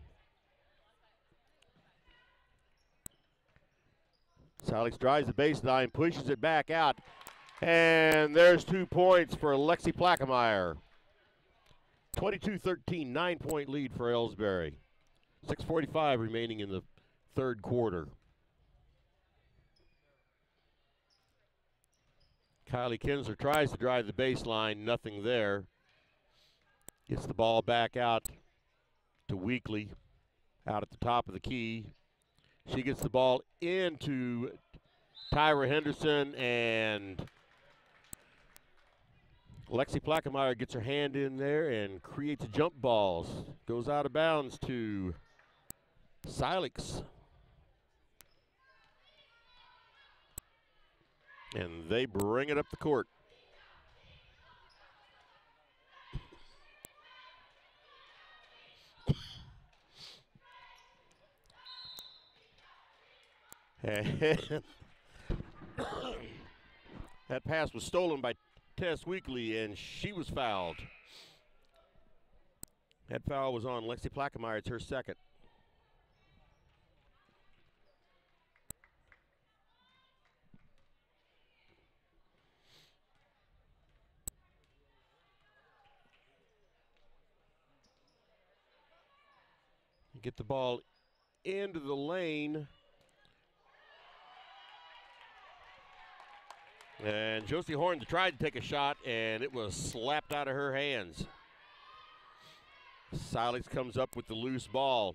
Silex drives the baseline, pushes it back out, and there's 2 points for Lexi Plaquemire. 22-13, 9-point lead for Elsberry. 6:45 remaining in the third quarter. Kylie Kinsler tries to drive the baseline, nothing there. Gets the ball back out to Weekly, out at the top of the key. She gets the ball into Tyra Henderson, and Lexi Plaquemire gets her hand in there and creates a jump balls. Goes out of bounds to Silex. And they bring it up the court. And that pass was stolen by Tess Weekly, and she was fouled. That foul was on Lexi Plaquemire. It's her second. Get the ball into the lane. And Josie Horn tried to take a shot, and it was slapped out of her hands. Silex comes up with the loose ball.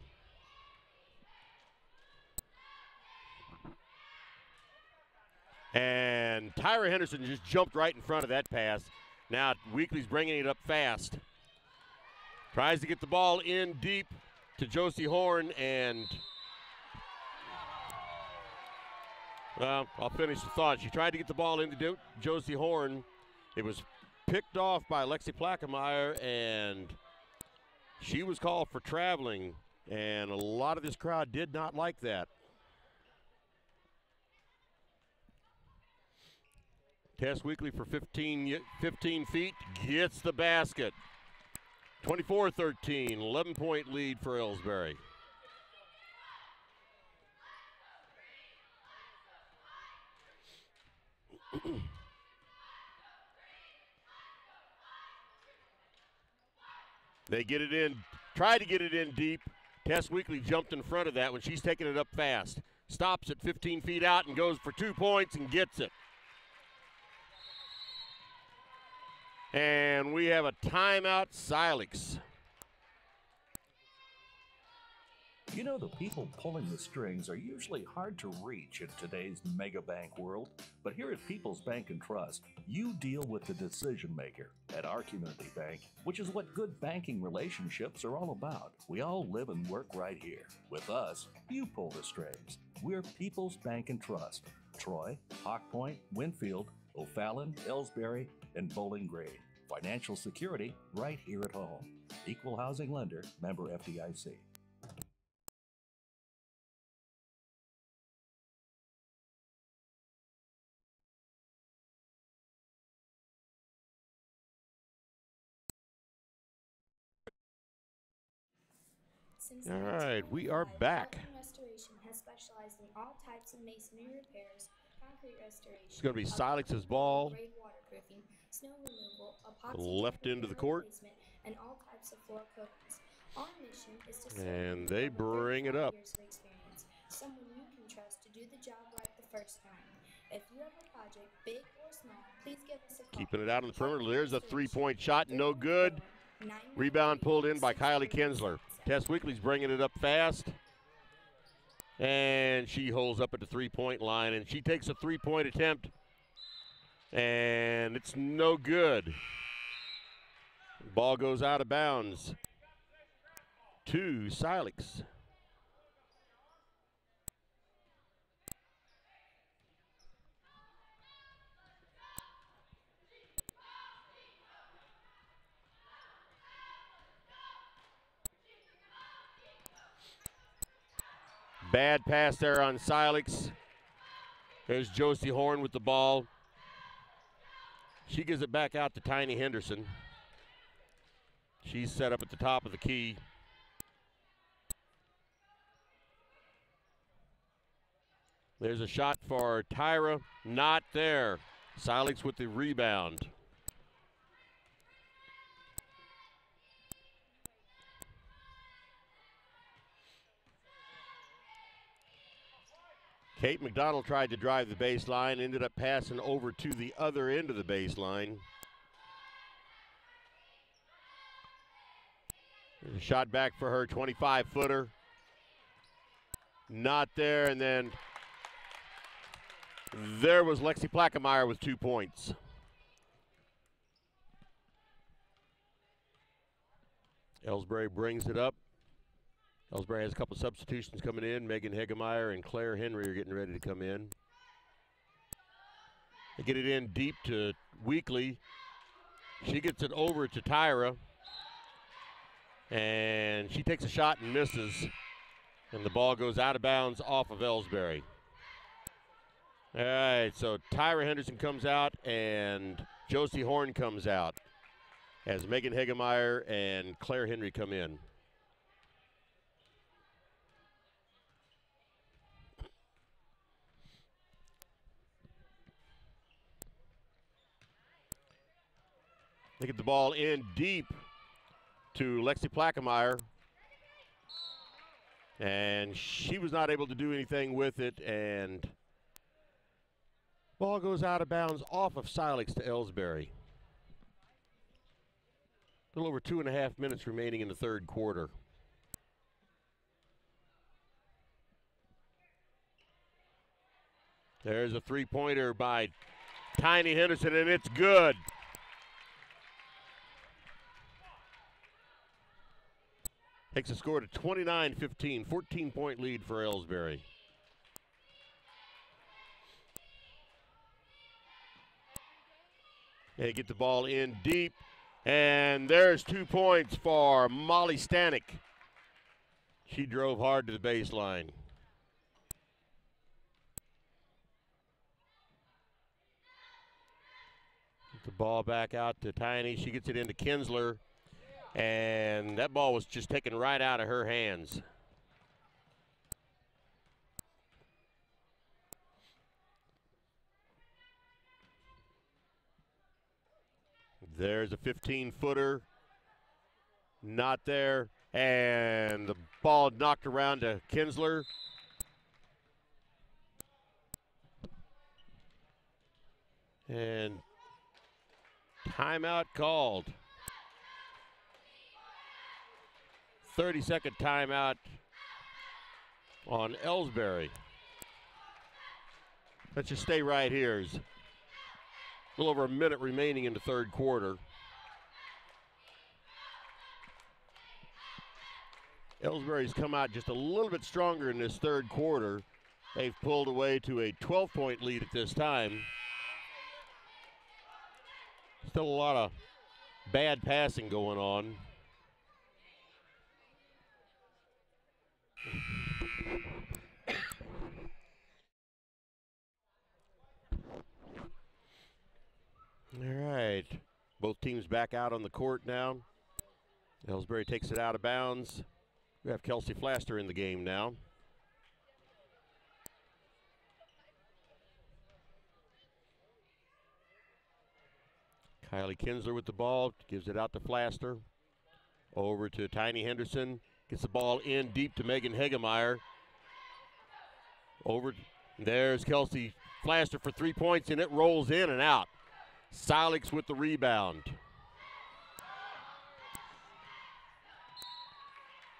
And Tyra Henderson just jumped right in front of that pass. Now Weekly's bringing it up fast. Tries to get the ball in deep to Josie Horn, and well, I'll finish the thought. She tried to get the ball into Josie Horn. It was picked off by Lexi Plaquemire, and she was called for traveling, and a lot of this crowd did not like that. Tess Weekly for 15 feet, gets the basket. 24-13, 11-point lead for Elsberry. They get it in, try to get it in deep. Tess Weekly jumped in front of that when she's taking it up fast. Stops at 15 feet out and goes for 2 points and gets it. And we have a timeout, Silex. You know, the people pulling the strings are usually hard to reach in today's mega bank world, but here at People's Bank and Trust, you deal with the decision maker. At our community bank, which is what good banking relationships are all about, we all live and work right here. With us, you pull the strings. We're People's Bank and Trust. Troy, Hawk Point, Winfield, O'Fallon, Elsberry, and Bowling Green. Financial security right here at home. Equal housing lender, member FDIC. Since All right, we are 1995, back. Heartland Restoration has specialized in all types of masonry repairs, concrete restoration. It's going to be above Silex's and ball. below grade waterproofing, snow removal, epoxy Left into the court. replacement, and all types of floor coatings. Our mission is to serve And you they with over bring it 35 up. years of experience, someone you can trust to do the job right the first time. If you have a project, big or small, please give us a call. Keeping it out on the perimeter. There's a three-point shot. No good. Rebound pulled in by Kylie Kinsler. Tess Weekly's bringing it up fast. And she holds up at the three-point line. And she takes a three-point attempt. And it's no good. Ball goes out of bounds to Silex. Bad pass there on Silex. There's Josie Horn with the ball. She gives it back out to Tiny Henderson. She's set up at the top of the key. There's a shot for Tyra. Not there. Silex with the rebound. Kate McDonald tried to drive the baseline, ended up passing over to the other end of the baseline. There's a shot back for her, 25-footer. Not there, and then there was Lexi Plaquemire with 2 points. Elsberry brings it up. Elsberry has a couple substitutions coming in. Megan Hegemeyer and Claire Henry are getting ready to come in. They get it in deep to Weekly. She gets it over to Tyra. And she takes a shot and misses. And the ball goes out of bounds off of Elsberry. All right, so Tyra Henderson comes out and Josie Horn comes out as Megan Hegemeyer and Claire Henry come in. They get the ball in deep to Lexi Plaquemire. And she was not able to do anything with it, and ball goes out of bounds off of Silex to Elsberry. A little over 2.5 minutes remaining in the third quarter. There's a three-pointer by Tiny Henderson, and it's good. Takes the score to 29-15, 14-point lead for Elsberry. They get the ball in deep, and there's 2 points for Molly Stanek. She drove hard to the baseline. Get the ball back out to Tiny. She gets it into Kinsler. And that ball was just taken right out of her hands. There's a 15-footer. Not there. And the ball knocked around to Kinsler. And timeout called. 30-second timeout on Elsberry. Let's just stay right here. There's a little over a minute remaining in the third quarter. Elsberry's come out just a little bit stronger in this third quarter. They've pulled away to a 12-point lead at this time. Still a lot of bad passing going on. All right, both teams back out on the court now. Elsberry takes it out of bounds. We have Kelsey Flaster in the game now. Kylie Kinsler with the ball, gives it out to Flaster. Over to Tiny Henderson, gets the ball in deep to Megan Hegemeyer. Over, there's Kelsey Flaster for 3 points, and it rolls in and out. Silex with the rebound.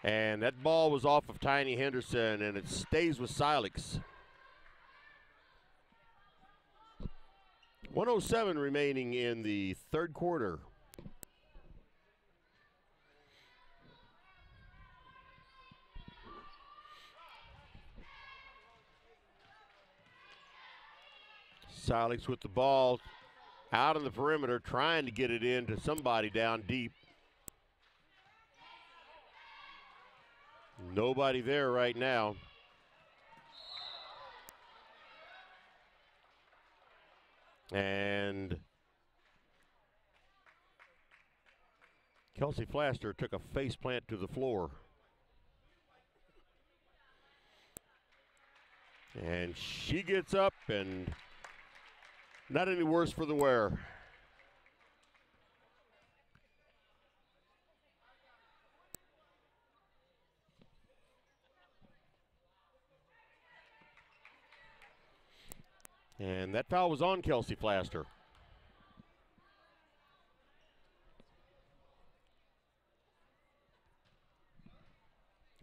And that ball was off of Tiny Henderson, and it stays with Silex. 1:07 remaining in the third quarter. Silex with the ball out on the perimeter, trying to get it into somebody down deep. Nobody there right now. And Kelsey Flaster took a face plant to the floor. And she gets up, and not any worse for the wear. And that foul was on Kelsey Flaster.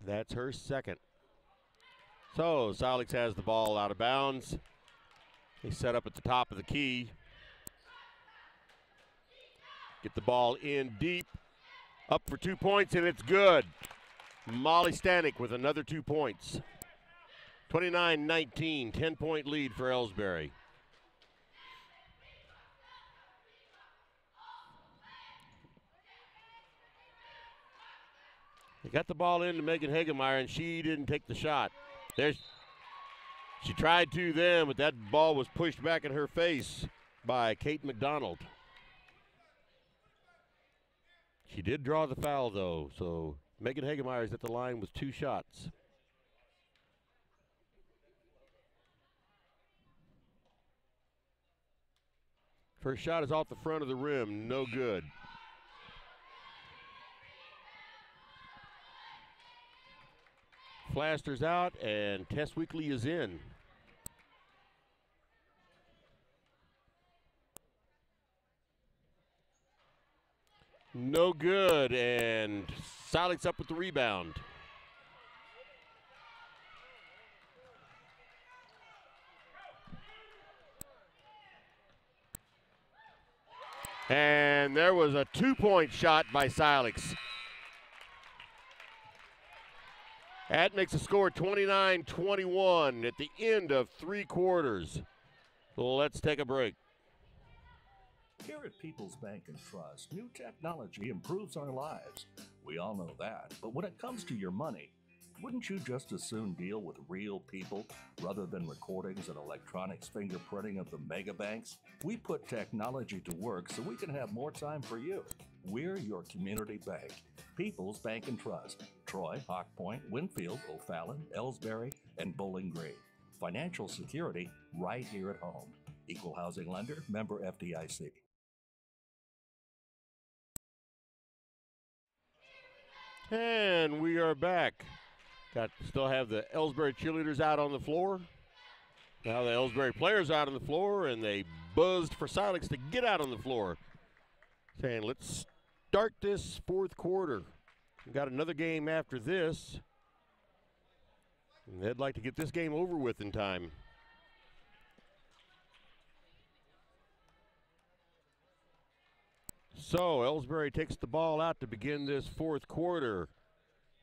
That's her second. So Silex has the ball out of bounds. They set up at the top of the key. Get the ball in deep. Up for 2 points, and it's good. Molly Stanek with another 2 points. 29-19, 10-point lead for Elsberry. They got the ball into Megan Hegemeyer, and she didn't take the shot. She tried to then, but that ball was pushed back in her face by Kate McDonald. She did draw the foul, though, so Megan Hegemeyer is at the line with 2 shots. First shot is off the front of the rim, no good. Flaster's out, and Tess Weekly is in. No good, and Silex up with the rebound. And there was a 2-point shot by Silex. That makes the score 29-21 at the end of 3 quarters. Let's take a break. Here at People's Bank and Trust, new technology improves our lives. We all know that. But when it comes to your money, wouldn't you just as soon deal with real people rather than recordings and electronics fingerprinting of the mega banks? We put technology to work so we can have more time for you. We're your community bank. People's Bank and Trust. Troy, Hawk Point, Winfield, O'Fallon, Elsberry, and Bowling Green. Financial security right here at home. Equal housing lender, member FDIC. And we are back. Still have the Elsberry cheerleaders out on the floor. Now the Elsberry players out on the floor, and they buzzed for Silex to get out on the floor. Saying, let's start this 4th quarter. We've got another game after this. And they'd like to get this game over with in time. So Elsberry takes the ball out to begin this fourth quarter.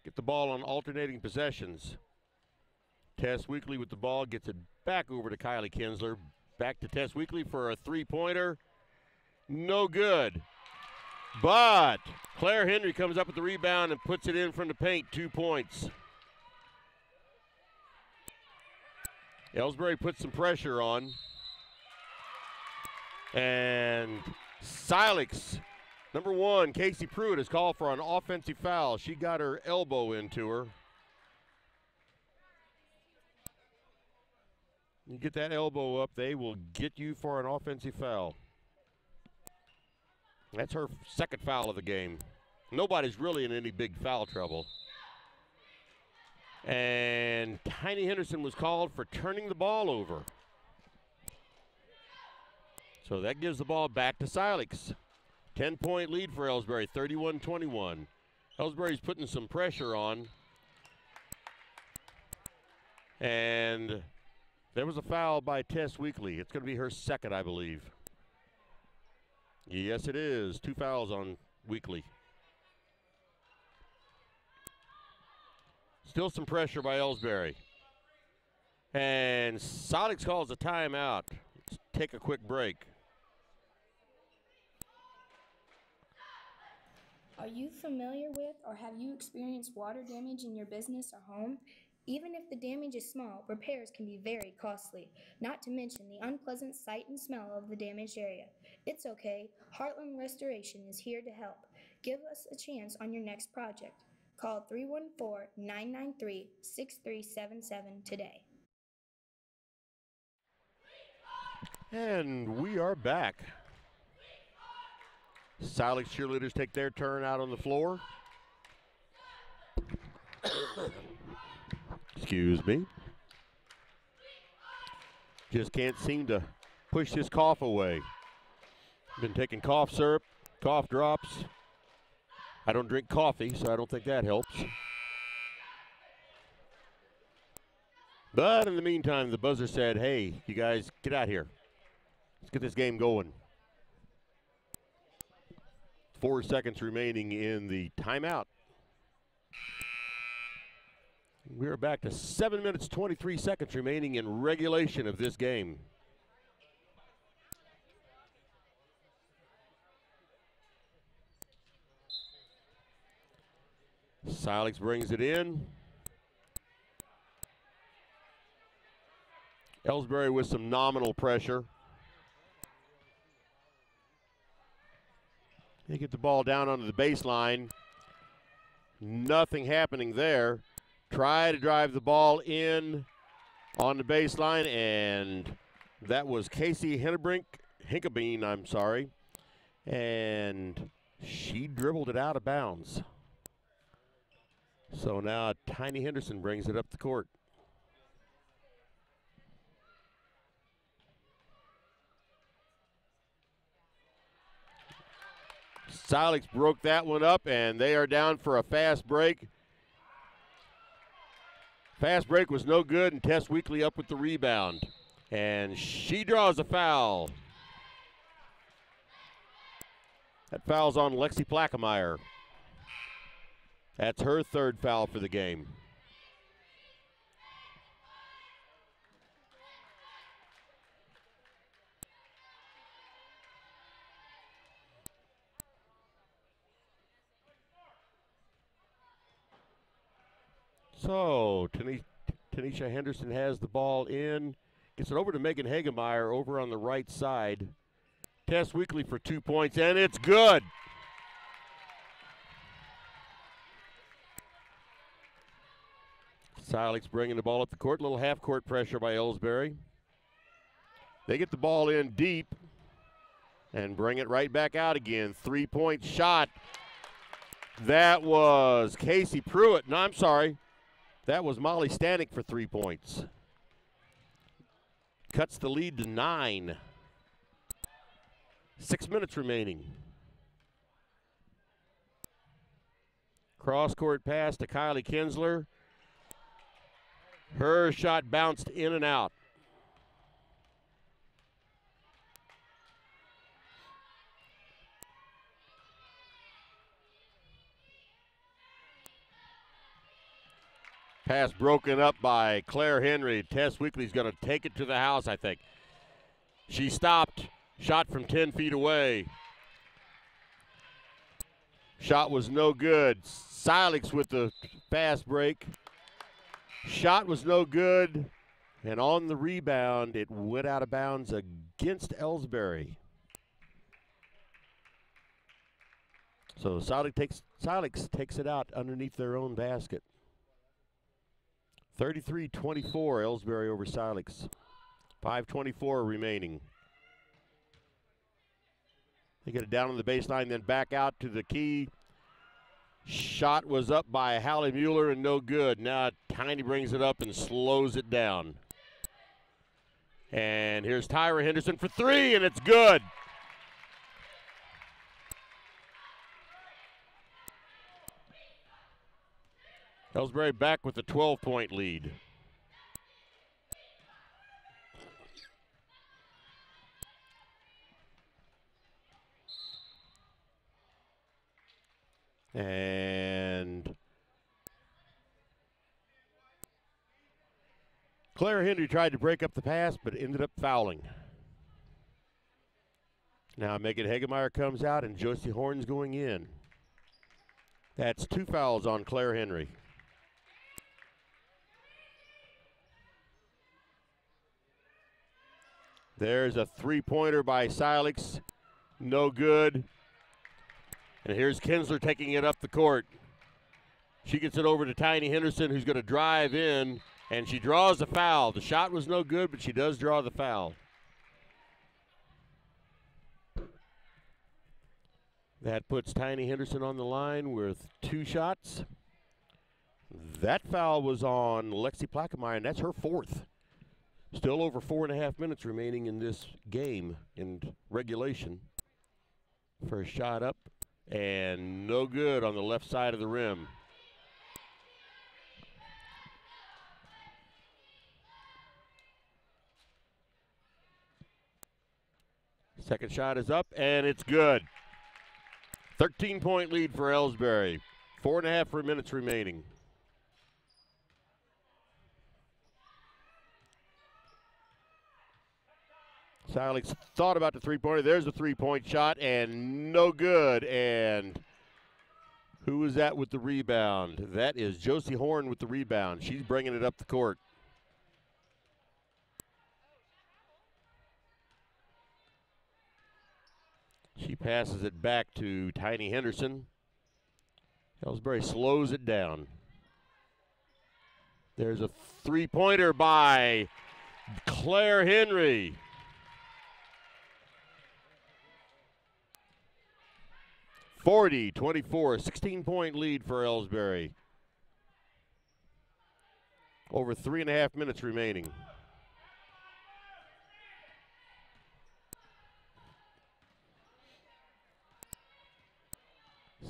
Get the ball on alternating possessions. Tess Weekly with the ball, gets it back over to Kylie Kinsler. Back to Tess Weekly for a three-pointer. No good. But Claire Henry comes up with the rebound and puts it in from the paint, 2 points. Elsberry puts some pressure on. And Silex, number 1, Casey Pruitt, is called for an offensive foul. She got her elbow into her. You get that elbow up, they will get you for an offensive foul. That's her second foul of the game. Nobody's really in any big foul trouble. And Tiny Henderson was called for turning the ball over. So that gives the ball back to Silex. 10-point lead for Elsberry, 31-21. Elsberry's putting some pressure on. And there was a foul by Tess Weekly. It's going to be her second, I believe. Yes, it is. 2 fouls on Weekly. Still some pressure by Elsberry. And Silex calls a timeout. Let's take a quick break. Are you familiar with or have you experienced water damage in your business or home? Even if the damage is small, repairs can be very costly, not to mention the unpleasant sight and smell of the damaged area. It's okay. Heartland Restoration is here to help. Give us a chance on your next project. Call 314-993-6377 today. And we are back. Silex cheerleaders take their turn out on the floor. Excuse me. Just can't seem to push this cough away. Been taking cough syrup, cough drops. I don't drink coffee, so I don't think that helps. But in the meantime, the buzzer said, hey, you guys, get out here. Let's get this game going. 4 seconds remaining in the timeout. We're back to 7 minutes, 23 seconds remaining in regulation of this game. Silex brings it in. Elsberry with some nominal pressure. They get the ball down onto the baseline. Nothing happening there. Try to drive the ball in on the baseline, and that was Casey Hinkabine, I'm sorry. And she dribbled it out of bounds. So now Tiny Henderson brings it up the court. Silex broke that one up, and they are down for a fast break. Fast break was no good, and Tess Weekly up with the rebound. And she draws a foul. That foul's on Lexi Plakemeyer. That's her third foul for the game. So, Tanisha Henderson has the ball in. Gets it over to Megan Hagemeyer over on the right side. Tess Weekly for 2 points, and it's good. Silex bringing the ball up the court. Little half-court pressure by Elsberry. They get the ball in deep and bring it right back out again. 3-point shot. That was Casey Pruitt. No, I'm sorry. That was Molly Stanek for 3 points. Cuts the lead to 9. 6 minutes remaining. Cross-court pass to Kylie Kinsler. Her shot bounced in and out. Pass broken up by Claire Henry. Tess Weekly's going to take it to the house, I think. She stopped. Shot from 10 feet away. Shot was no good. Silex with the fast break. Shot was no good. And on the rebound, it went out of bounds against Elsberry. So Silex takes it out underneath their own basket. 33-24, Elsberry over Silex. 5:24 remaining. They get it down on the baseline, then back out to the key. Shot was up by Hallie Mueller and no good. Now Tiny brings it up and slows it down. And here's Tyra Henderson for three, and it's good. Elsberry back with a 12-point lead. And Claire Henry tried to break up the pass, but ended up fouling. Now Megan Hagemeyer comes out, and Josie Horn's going in. That's 2 fouls on Claire Henry. There's a three-pointer by Silex. No good. And here's Kinsler taking it up the court. She gets it over to Tiny Henderson, who's going to drive in, and she draws the foul. The shot was no good, but she does draw the foul. That puts Tiny Henderson on the line with 2 shots. That foul was on Lexi Plaquemire, and that's her 4th. Still over 4.5 minutes remaining in this game in regulation. First shot up, and no good on the left side of the rim. Second shot is up, and it's good. 13-point lead for Elsberry. 4.5 minutes remaining. Silex thought about the three-pointer. There's a three-point shot, and no good. And who is that with the rebound? That is Josie Horn with the rebound. She's bringing it up the court. She passes it back to Tiny Henderson. Elsberry slows it down. There's a three-pointer by Claire Henry. 40-24, 16-point lead for Elsberry. Over 3.5 minutes remaining.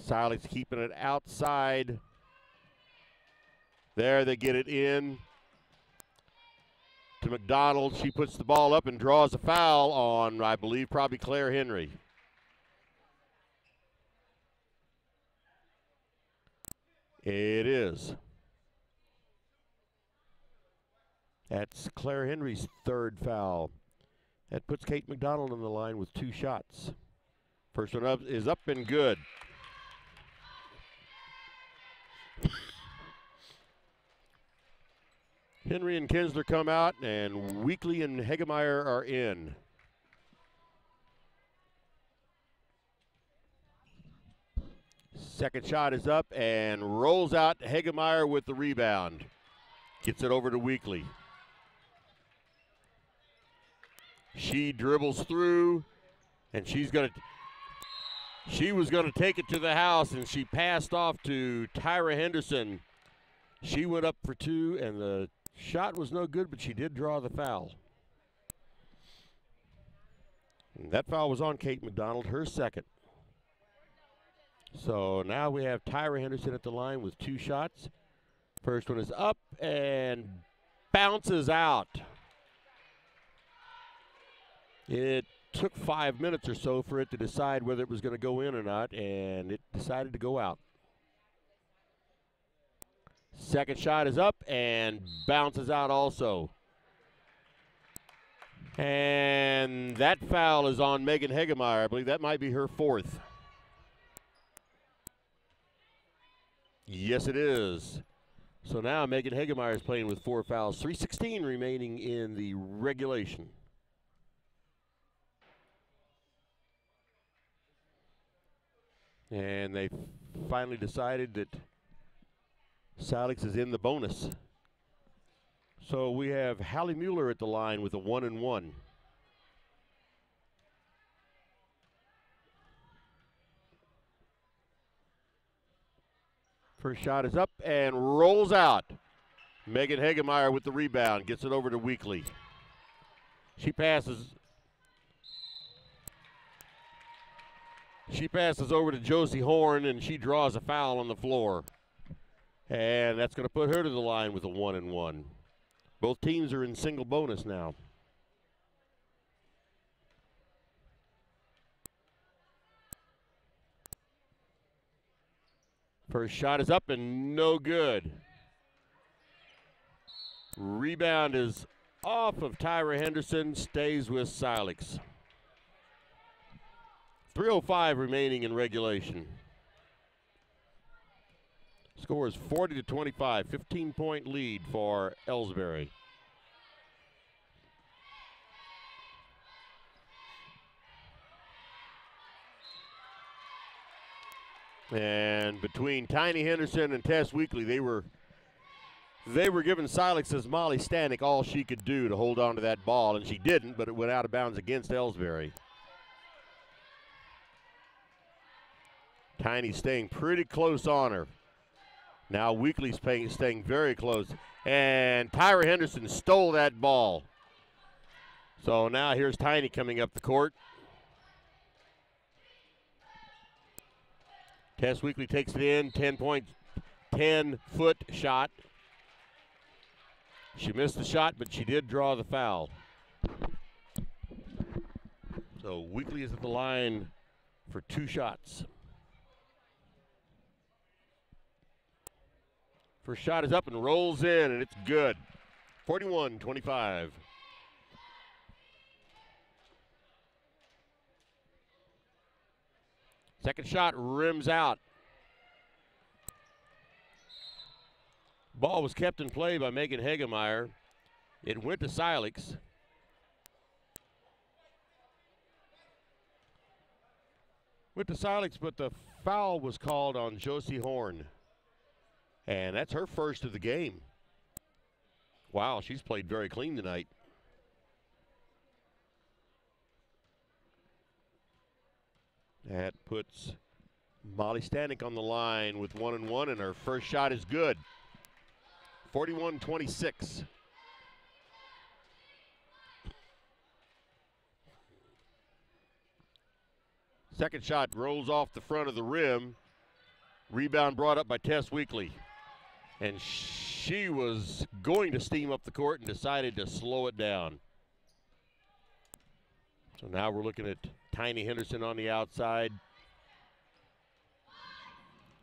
Silex keeping it outside. There, they get it in to McDonald. She puts the ball up and draws a foul on, I believe, probably Claire Henry. It is. That's Claire Henry's 3rd foul. That puts Kate McDonald on the line with 2 shots. First one up is up and good. Henry and Kinsler come out, and Weekly and Hagemeyer are in. Second shot is up and rolls out. Hagemeyer with the rebound. Gets it over to Weekly. She dribbles through, and she was going to take it to the house, and she passed off to Tyra Henderson. She went up for 2, and the shot was no good, but she did draw the foul. And that foul was on Kate McDonald, her 2nd. So now we have Tyra Henderson at the line with 2 shots. First one is up and bounces out. It took 5 minutes or so for it to decide whether it was going to go in or not, and it decided to go out. Second shot is up and bounces out also. And that foul is on Megan Hegemeyer. I believe that might be her fourth. Yes, it is. So now Megan Hegemeyer is playing with 4 fouls. 3:16 remaining in the regulation. And they finally decided that Silex is in the bonus. So we have Hallie Mueller at the line with a 1-and-1. First shot is up and rolls out. Megan Hegemeyer with the rebound, gets it over to Weekly. She passes over to Josie Horn, and she draws a foul on the floor. And that's going to put her to the line with a 1-and-1. Both teams are in single bonus now. First shot is up and no good. Rebound is off of Tyra Henderson, stays with Silex. 3:05 remaining in regulation. Score is 40-25, 15-point lead for Elsberry. And between Tiny Henderson and Tess Weekly, they were giving Silex's Molly Stanek all she could do to hold on to that ball, and she didn't, but it went out of bounds against Elsberry. Tiny staying pretty close on her. Now Weekly's staying very close. And Tyra Henderson stole that ball. So now here's Tiny coming up the court. Tess Weekly takes it in, 10-foot shot. She missed the shot, but she did draw the foul. So Weekly is at the line for 2 shots. First shot is up and rolls in, and it's good. 41-25. Second shot rims out. Ball was kept in play by Megan Hegemeyer. It went to Silex. But the foul was called on Josie Horn. And that's her first of the game. Wow, she's played very clean tonight. That puts Molly Stanek on the line with 1-and-1, and her first shot is good. 41-26. Second shot rolls off the front of the rim. Rebound brought up by Tess Weekly. And she was going to steam up the court and decided to slow it down. So now we're looking at Tiny Henderson on the outside.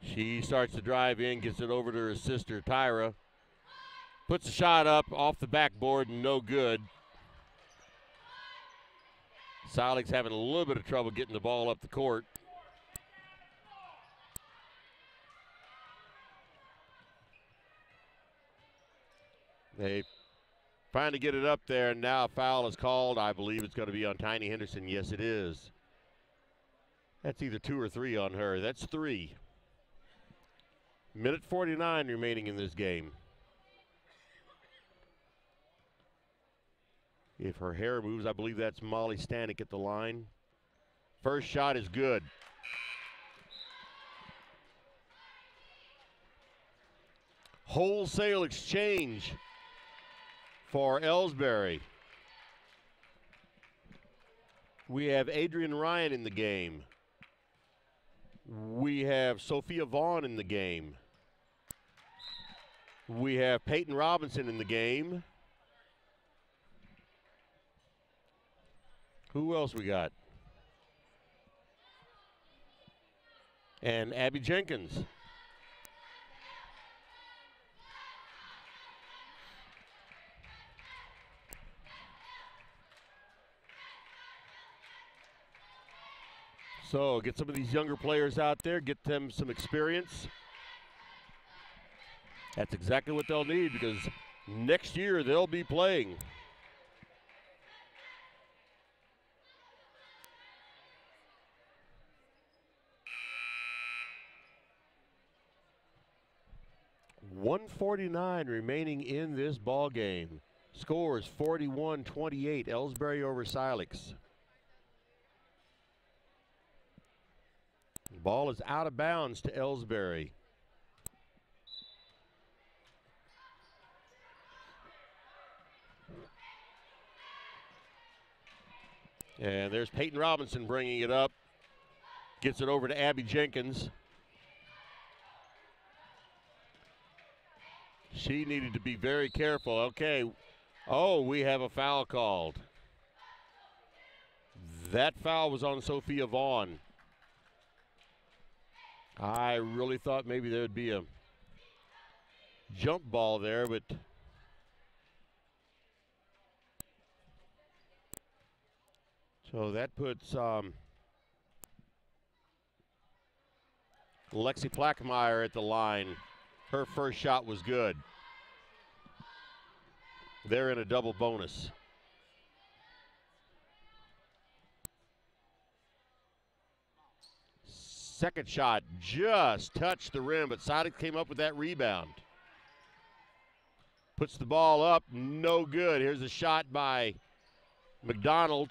She starts to drive in, gets it over to her sister, Tyra. Puts a shot up off the backboard, no good. Silex having a little bit of trouble getting the ball up the court. They finally get it up there, and now a foul is called. I believe it's going to be on Tiny Henderson. Yes, it is. That's either 2 or 3 on her. That's 3. Minute 49 remaining in this game. If her hair moves, I believe that's Molly Stanek at the line. First shot is good. Wholesale exchange for Elsberry. We have Adrian Ryan in the game. We have Sophia Vaughn in the game. We have Peyton Robinson in the game. Who else we got? And Abby Jenkins. So get some of these younger players out there, get them some experience. That's exactly what they'll need because next year they'll be playing. .149 remaining in this ball game. Score is 41-28, Elsberry over Silex. Ball is out of bounds to Elsberry. And there's Peyton Robinson bringing it up. Gets it over to Abby Jenkins. She needed to be very careful. Okay. Oh, we have a foul called. That foul was on Sophia Vaughn. I really thought maybe there would be a jump ball there, but so that puts Lexi Plackmeyer at the line. Her first shot was good. They're in a double bonus. Second shot just touched the rim, but Silex came up with that rebound. Puts the ball up, no good. Here's a shot by McDonald.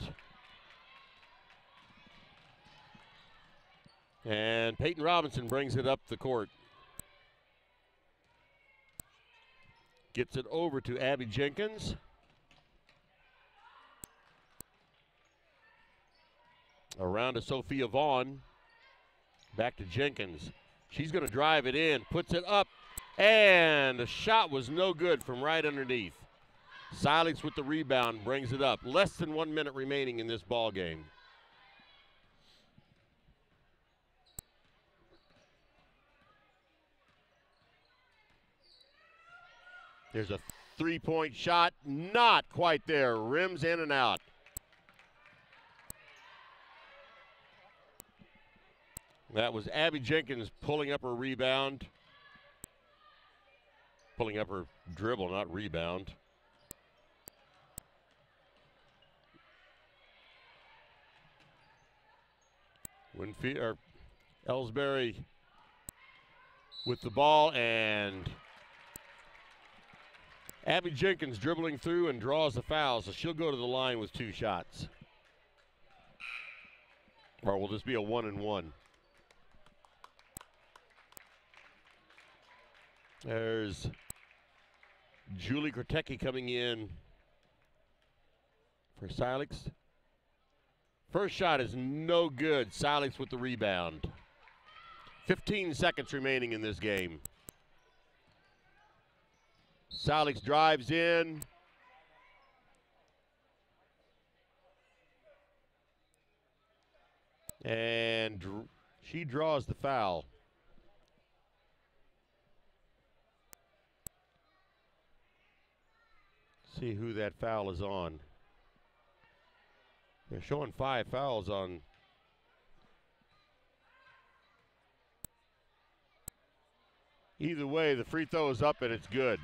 And Peyton Robinson brings it up the court. Gets it over to Abby Jenkins. Around to Sophia Vaughn. Back to Jenkins. She's going to drive it in, puts it up, and the shot was no good from right underneath. Silex with the rebound brings it up. Less than 1 minute remaining in this ball game. There's a three-point shot, not quite there. Rims in and out. That was Abby Jenkins pulling up her rebound. Pulling up her dribble, not rebound. Elsberry with the ball, and Abby Jenkins dribbling through and draws the foul, so she'll go to the line with 2 shots. Or will this be a 1-and-1? There's Julie Krotecki coming in for Silex. First shot is no good. Silex with the rebound. 15 seconds remaining in this game. Silex drives in. And she draws the foul. See who that foul is on. They're showing 5 fouls on. Either way, the free throw is up and it's good.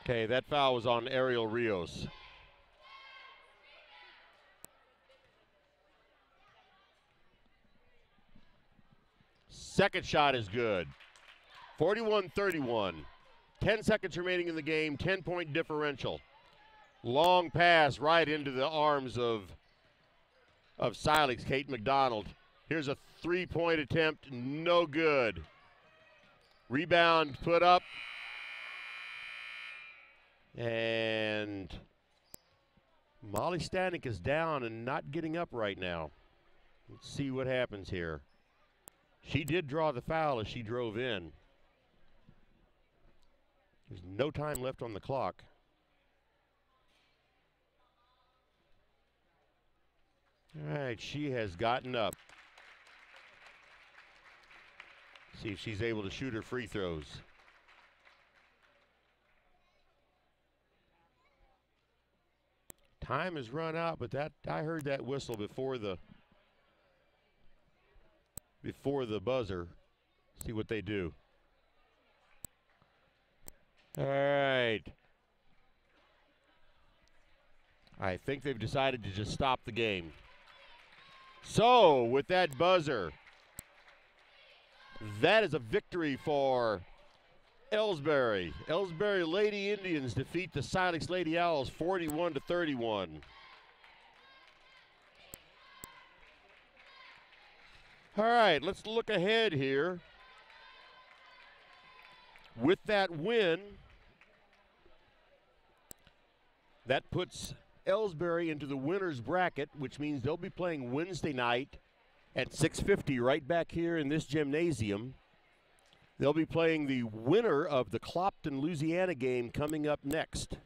Okay, that foul was on Ariel Rios. Second shot is good. 41-31. 10 seconds remaining in the game, 10-point differential. Long pass right into the arms of Silex, Kate McDonald. Here's a three-point attempt, no good. Rebound put up. And Molly Stanek is down and not getting up right now. Let's see what happens here. She did draw the foul as she drove in. There's no time left on the clock. All right, she has gotten up. See if she's able to shoot her free throws. Time has run out, but that I heard that whistle before the buzzer. See what they do. All right. I think they've decided to just stop the game. So, with that buzzer, that is a victory for Elsberry. Elsberry Lady Indians defeat the Silex Lady Owls 41-31. All right, let's look ahead here. With that win, that puts Elsberry into the winner's bracket, which means they'll be playing Wednesday night at 6:50 right back here in this gymnasium. They'll be playing the winner of the Clopton, Louisiana game coming up next.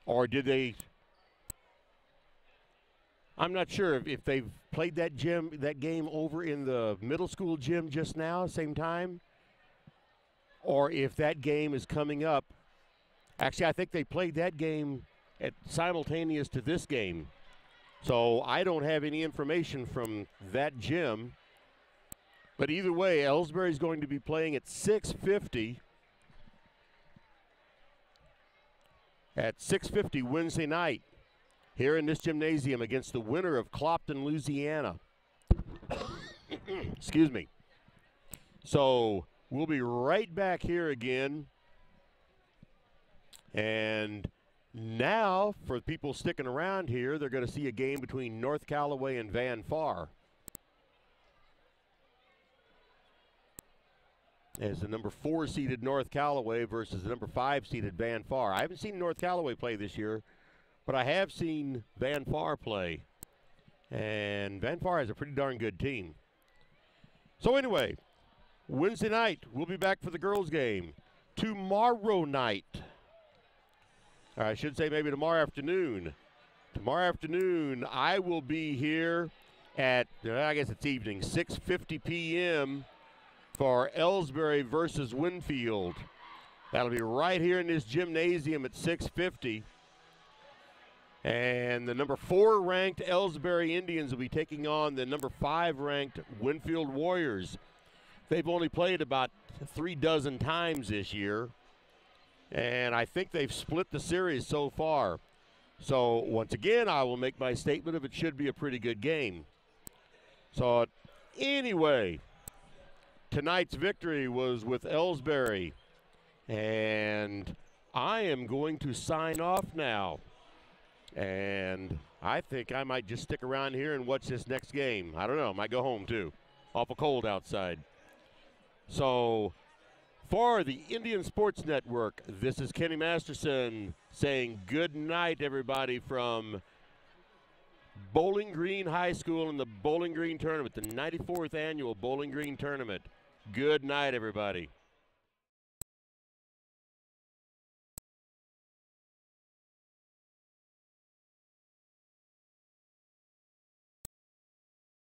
Or did they? I'm not sure if they've played that game over in the middle school gym just now, same time, or if that game is coming up. Actually, I think they played that game simultaneous to this game. So I don't have any information from that gym. But either way, Elsberry is going to be playing at 6:50. At 6:50 Wednesday night here in this gymnasium against the winner of Clopton, Louisiana. Excuse me. So we'll be right back here again. And now, for people sticking around here, they're going to see a game between North Callaway and Van Far. As the number 4 seeded North Callaway versus the number 5 seeded Van Far. I haven't seen North Callaway play this year, but I have seen Van Far play. And Van Far has a pretty darn good team. So anyway, Wednesday night, we'll be back for the girls' game. Tomorrow night, or I should say maybe tomorrow afternoon. Tomorrow afternoon, I will be here at, I guess it's evening, 6:50 p.m. for Elsberry versus Winfield. That'll be right here in this gymnasium at 6:50. And the number 4 ranked Elsberry Indians will be taking on the number 5 ranked Winfield Warriors. They've only played about 36 times this year. And I think they've split the series so far. So once again, I will make my statement of it should be a pretty good game. So anyway, tonight's victory was with Elsberry. And I am going to sign off now. And I think I might just stick around here and watch this next game. I don't know, I might go home too. Awful cold outside. So for the Indian Sports Network, this is Kenny Masterson saying good night, everybody, from Bowling Green High School in the Bowling Green Tournament, the 94th annual Bowling Green Tournament. Good night, everybody.